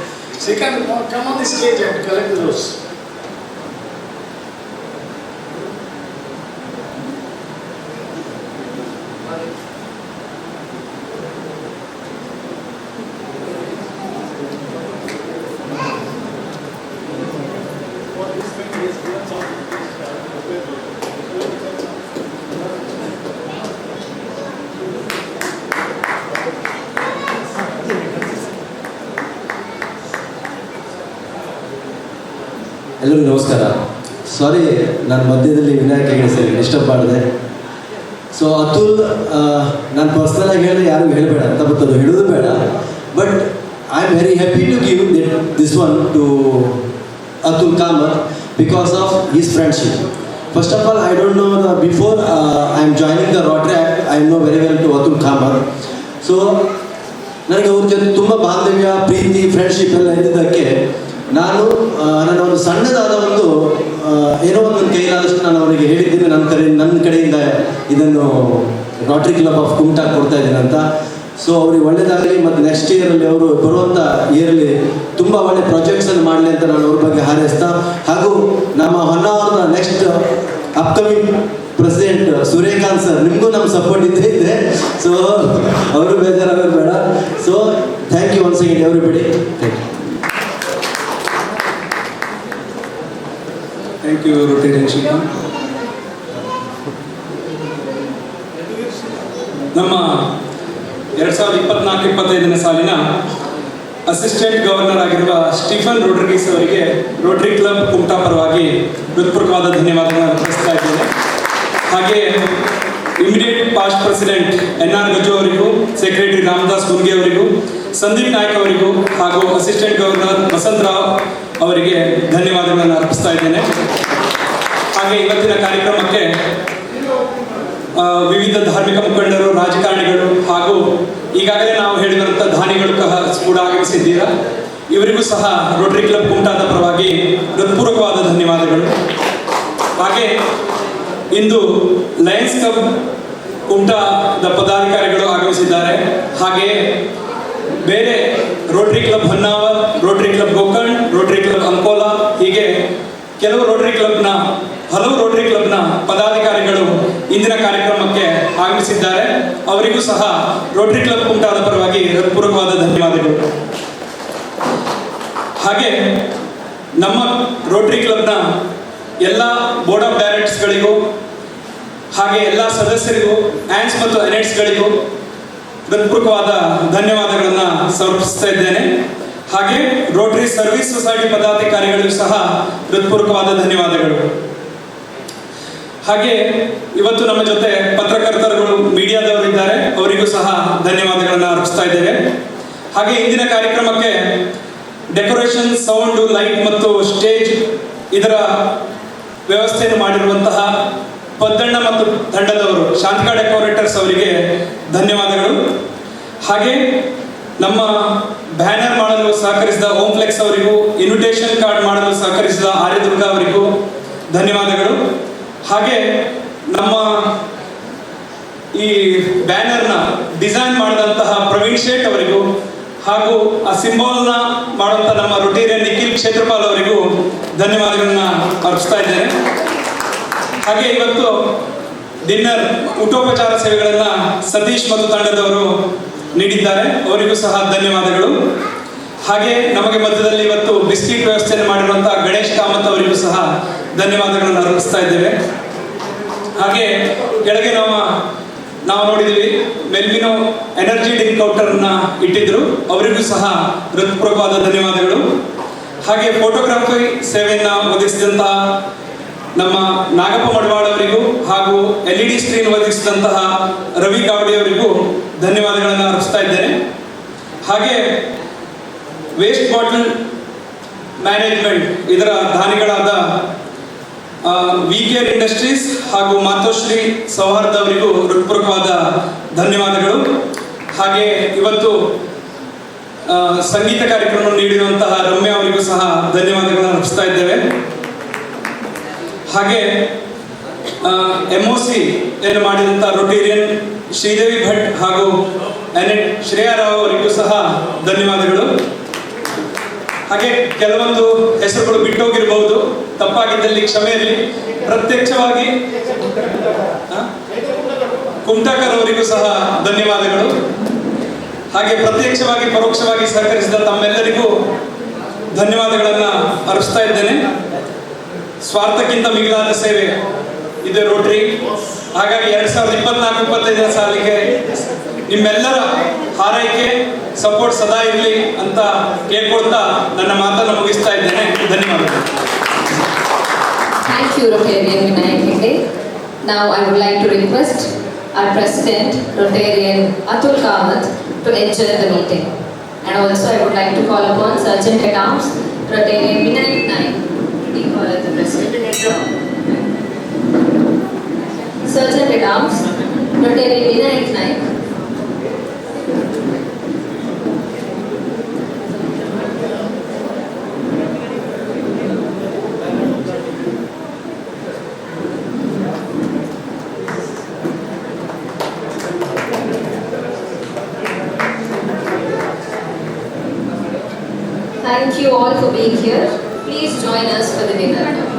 So you can come on the stage and collect the rose. ಎಲ್ಲರಿಗೂ ನಮಸ್ಕಾರ. ಸಾರಿ, ನಾನು ಮಧ್ಯದಲ್ಲಿ Vinayaka Hegde sir disturb ಮಾಡಿದೆ. So Atul, ನಾನು ಪರ್ಸ್ನಲಾಗಿ ಹೇಳಿದ್ರೆ ಯಾರಿಗೂ ಹೇಳಬೇಡ ಅಂತ, ಬಟ್ ಅದು ಹೇಳೋದು ಬೇಡ. But I am very happy to give this one to Atul Kamath because of his friendship. First of all, I don't know before I am joining the Rotary act, I know very well to Atul Kamath. So ನನಗೆ ಅವ್ರ ಜೊತೆ ತುಂಬ ಬಾಂಧವ್ಯ, ಪ್ರೀತಿ, friendship ಎಲ್ಲ ಇದ್ದಿದ್ದಕ್ಕೆ ನಾನು ನನ್ನ ಒಂದು ಸಣ್ಣದಾದ ಒಂದು ಏನೋ ಒಂದು ಕೈಲಾದಷ್ಟು ನಾನು ಅವರಿಗೆ ಹೇಳಿದ್ದೀನಿ, ನನ್ನ ಕಡೆಯಿಂದ ಇದನ್ನು ರೋಟರಿ ಕ್ಲಬ್ ಆಫ್ ಕುಮಟಾ ಕೊಡ್ತಾ ಇದ್ದೀನಿ ಅಂತ. ಸೊ ಅವ್ರಿಗೆ ಒಳ್ಳೆಯದಾಗಲಿ, ಮತ್ತು ನೆಕ್ಸ್ಟ್ ಇಯರಲ್ಲಿ ಅವರು ಬರುವಂಥ ಇಯರಲ್ಲಿ ತುಂಬ ಒಳ್ಳೆ ಪ್ರಾಜೆಕ್ಟ್ಸನ್ನು ಮಾಡಲಿ ಅಂತ ನಾನು ಅವ್ರ ಬಗ್ಗೆ ಹಾರೈಸ್ತಾ, ಹಾಗೂ ನಮ್ಮ ಹೊನ್ನಾವರದ next upcoming president Suryakant sir, ನಿಮಗೂ ನಮ್ಮ ಸಪೋರ್ಟ್ ಇದ್ದೇ ಇದೆ. ಸೊ ಅವರು ಬೇಜಾರಾಗೋದು ಬೇಡ. So thank you once again everybody. Thank you. Thank you Rotarian Shrikant. ನಮ್ಮ 2024-25ನೇ ಸಾಲಿನ ಅಸಿಸ್ಟೆಂಟ್ ಗವರ್ನರ್ ಆಗಿರುವ ಸ್ಟೀಫನ್ ರೋಡ್ರಿಗೀಸ್ ಅವರಿಗೆ ರೋಟರಿ ಕ್ಲಬ್ ಕುಮಟಾ ಪರವಾಗಿ ಹೃತ್ಪೂರ್ವಕವಾದ ಧನ್ಯವಾದಗಳನ್ನು ಅರ್ಪಿಸ್ತಾ ಇದ್ದೇನೆ. ಹಾಗೆ ಇಮಿಡಿಯೇಟ್ ಪಾಸ್ಟ್ ಪ್ರೆಸಿಡೆಂಟ್ NR ಗಜ್ಜು ಅವರಿಗೂ, ಸೆಕ್ರೆಟರಿ ರಾಮದಾಸ್ ಗುನ್ಗೆ ಅವರಿಗೂ, ಸಂದೀಪ್ ನಾಯ್ಕ್ ಅವರಿಗೂ ಹಾಗೂ ಅಸಿಸ್ಟೆಂಟ್ ಗವರ್ನರ್ ವಸಂತರಾವ್ ಅವರಿಗೆ ಧನ್ಯವಾದಗಳನ್ನು ಅರ್ಪಿಸ್ತಾ ಇದ್ದೇನೆ. ಹಾಗೆ ಇವತ್ತಿನ ಕಾರ್ಯಕ್ರಮಕ್ಕೆ ವಿವಿಧ ಧಾರ್ಮಿಕ ಮುಖಂಡರು, ರಾಜಕಾರಣಿಗಳು ಹಾಗೂ ಈಗಾಗಲೇ ನಾವು ಹೇಳಿದಂಥ ದಾನಿಗಳು ಕೂಡ ಆಗಮಿಸಿದ್ದೀರಾ. ಇವರಿಗೂ ಸಹ ರೋಟರಿ ಕ್ಲಬ್ ಕುಮಟಾದ ಪರವಾಗಿ ಹೃತ್ಪೂರ್ವಕವಾದ ಧನ್ಯವಾದಗಳು. ಹಾಗೆ ಇಂದು ಲಯನ್ಸ್ ಕ್ಲಬ್ ಕುಮಟಾದ ಪದಾಧಿಕಾರಿಗಳು ಆಗಮಿಸಿದ್ದಾರೆ. ಹಾಗೆ ಬೇರೆ Rotary club Honnavar, Rotary club Gokarn, Rotary club Ankola, ಹೀಗೆ ಹಲವು ರೋಟರಿ ಕ್ಲಬ್ನ ಪದಾಧಿಕಾರಿಗಳು ಇಂದಿನ ಕಾರ್ಯಕ್ರಮಕ್ಕೆ ಆಗಮಿಸಿದ್ದಾರೆ. ಅವರಿಗೂ ಸಹ ರೋಟರಿ ಕ್ಲಬ್ ಕುಮಟಾದ ಪರವಾಗಿ ಹೃತ್ಪೂರ್ವಕವಾದ ಧನ್ಯವಾದಗಳು. ಹಾಗೆ ನಮ್ಮ ರೋಟರಿ ಕ್ಲಬ್ನ ಎಲ್ಲ ಬೋರ್ಡ್ ಆಫ್ ಡೈರೆಕ್ಟರ್ಸ್ಗಳಿಗೂ ಹಾಗೆ ಎಲ್ಲ ಸದಸ್ಯರಿಗೂ, ಆ್ಯನ್ಸ್ ಮತ್ತು ಎನೆಟ್ಸ್ಗಳಿಗೂ ಹೃತ್ಪೂರ್ವಕವಾದ ಧನ್ಯವಾದಗಳನ್ನು ಸಮರ್ಪಿಸ್ತಾ ಇದ್ದೇನೆ. ಹಾಗೆ ರೋಟರಿ ಸರ್ವಿಸ್ ಸೊಸೈಟಿ ಪದಾಧಿಕಾರಿಗಳಿಗೂ ಸಹ ಹೃತ್ಪೂರ್ವಕವಾದ ಧನ್ಯವಾದಗಳು. ಹಾಗೆ ಇವತ್ತು ನಮ್ಮ ಜೊತೆ ಪತ್ರಕರ್ತರುಗಳು, ಮೀಡಿಯಾದವರು ಇದ್ದಾರೆ, ಅವರಿಗೂ ಸಹ ಧನ್ಯವಾದಗಳನ್ನು ಅರ್ಪಿಸ್ತಾ ಇದ್ದೇವೆ. ಹಾಗೆ ಇಂದಿನ ಕಾರ್ಯಕ್ರಮಕ್ಕೆ ಡೆಕೋರೇಷನ್, ಸೌಂಡ್, ಲೈಟ್ ಮತ್ತು ಸ್ಟೇಜ್ ಇದರ ವ್ಯವಸ್ಥೆಯನ್ನು ಮಾಡಿರುವಂತಹ ಪದ್ದಣ್ಣ ಮತ್ತು ತಂಡದವರು, ಶಾಂತಿಕಾ ಡೆಕೋರೇಟರ್ಸ್ ಅವರಿಗೆ ಧನ್ಯವಾದಗಳು. ಹಾಗೆ ನಮ್ಮ ಬ್ಯಾನರ್ ಮಾಡಲು ಸಹಕರಿಸಿದ ಓಂಫ್ಲೆಕ್ಸ್ ಅವರಿಗೂ, ಇನ್ವಿಟೇಷನ್ ಕಾರ್ಡ್ ಮಾಡಲು ಸಹಕರಿಸಿದ ಆರ್ಯದುರ್ಗ ಅವರಿಗೂ ಧನ್ಯವಾದಗಳು. ಹಾಗೆ ನಮ್ಮ ಈ ಬ್ಯಾನರ್ನ ಡಿಸೈನ್ ಮಾಡಿದಂತಹ ಪ್ರವೀಣ್ ಶೇಟ್ ಅವರಿಗೂ ಹಾಗೂ ಆ ಸಿಂಬಾಲ್ನ ಮಾಡುವಂಥ ನಮ್ಮ ರೊಟೇರಿಯನ್ ನಿಖಿಲ್ ಕ್ಷೇತ್ರಪಾಲ್ ಅವರಿಗೂ ಧನ್ಯವಾದಗಳನ್ನ ಅರ್ಪಿಸ್ತಾ ಇದ್ದೇನೆ. ಹಾಗೆ ಇವತ್ತು ಡಿನ್ನರ್ ಊಟೋಪಚಾರ ಸೇವೆಗಳನ್ನು ಸತೀಶ್ ಮತ್ತು ತಂಡದವರು ನೀಡಿದ್ದಾರೆ, ಅವರಿಗೂ ಸಹ ಧನ್ಯವಾದಗಳು. ಹಾಗೆ ನಮಗೆ ಮಧ್ಯದಲ್ಲಿ ಇವತ್ತು ಬಿಸ್ಕಿಟ್ ವ್ಯವಸ್ಥೆಯನ್ನು ಮಾಡಿರುವಂತಹ ಗಣೇಶ್ ಕಾಮತ್ ಅವರಿಗೂ ಸಹ ಧನ್ಯವಾದಗಳನ್ನು ಅರ್ಪಿಸ್ತಾ ಇದ್ದೇವೆ. ಹಾಗೆ ಕೆಳಗೆ ನಾವು ನೋಡಿದ್ವಿ ಮೆಲ್ವಿನೋ ಎನರ್ಜಿ ಡ್ರಿಂಕ್ ಕೌಂಟರ್ನ ಇಟ್ಟಿದ್ರು, ಅವರಿಗೂ ಸಹ ಹೃತ್ಪೂರ್ವಕವಾದ ಧನ್ಯವಾದಗಳು. ಹಾಗೆ ಫೋಟೋಗ್ರಫಿ ಸೇವೆಯನ್ನು ಒದಗಿಸಿದಂತಹ ನಮ್ಮ ನಾಗಪ್ಪ ಮಡವಾಳ್ ಅವರಿಗೂ ಹಾಗೂ LED ಸ್ಕ್ರೀನ್ ಒದಗಿಸಿದಂತಹ ರವಿ ಗಾವಡಿ ಅವರಿಗೂ ಧನ್ಯವಾದಗಳನ್ನು ಅರ್ಪಿಸ್ತಾ ಇದ್ದೇನೆ. ಹಾಗೆ ವೇಸ್ಟ್ ಬಾಟಲ್ ಮ್ಯಾನೇಜ್ಮೆಂಟ್ ಇದರ ದಾನಿಗಳಾದ VKR ಇಂಡಸ್ಟ್ರೀಸ್ ಹಾಗೂ ಮಾತೋಶ್ರೀ ಸೌಹಾರ್ದ ಅವರಿಗೂ ಹೃತ್ಪೂರ್ವಕವಾದ ಧನ್ಯವಾದಗಳು. ಹಾಗೆ ಇವತ್ತು ಸಂಗೀತ ಕಾರ್ಯಕ್ರಮ ನೀಡಿರುವಂತಹ ರಮ್ಯಾ ಅವರಿಗೂ ಸಹ ಧನ್ಯವಾದಗಳನ್ನು ಅರ್ಪಿಸ್ತಾ ಇದ್ದೇವೆ. ಹಾಗೆ MOC ಏನು ಮಾಡಿದಂಥ ರೊಟೇರಿಯನ್ ಶ್ರೀದೇವಿ ಭಟ್ ಹಾಗೂ ಅನೆಟ್ ಶ್ರೇಯಾರಾವ್ ಅವರಿಗೂ ಸಹ ಧನ್ಯವಾದಗಳು. ಹಾಗೆ ಕೆಲವೊಂದು ಹೆಸರುಗಳು ಬಿಟ್ಟೋಗಿರಬಹುದು, ತಪ್ಪಾಗಿದ್ದಲ್ಲಿ ಕ್ಷಮೆ ಇರಲಿ. ಪ್ರತ್ಯಕ್ಷವಾಗಿ ಕುಮಟಾಕರ್ ಅವರಿಗೂ ಸಹ ಧನ್ಯವಾದಗಳು. ಹಾಗೆ ಪ್ರತ್ಯಕ್ಷವಾಗಿ ಪರೋಕ್ಷವಾಗಿ ಸಹಕರಿಸಿದ ತಮ್ಮೆಲ್ಲರಿಗೂ ಧನ್ಯವಾದಗಳನ್ನು ಅರ್ಪಿಸ್ತಾ ಇದ್ದೇನೆ. ಸ್ವಾರ್ಥಕ್ಕಿಂತ ಮಿಗಿಲಾದ ಸೇವೆ ಇದು ರೋಟರಿ. ಹಾಗಾಗಿ 2024-25 ಸಾಲಿಗೆ ನಿಮ್ಮೆಲ್ಲರ ಹಾರೈಕೆ ಸಪೋರ್ಟ್ ಸದಾ ಇರಲಿ ಅಂತ ಕೇಳ್ಕೊಳ್ತಾ ನನ್ನ ಮಾತನ್ನು ಮುಗಿಸ್ತಾ ಇದ್ದೇನೆ. ಧನ್ಯವಾದಗಳು. Thank you, Rotarian Vinayak Hegde. Now I would like to request our President, Rotarian Atul Kamath, to adjourn the meeting. And also I would like to call upon Sergeant at Arms, Rotarian Vinayak Naik, to be called as the President. Sergeant at Arms, Rotarian Vinayak Naik. Thank you all for being here. Please join us for the dinner.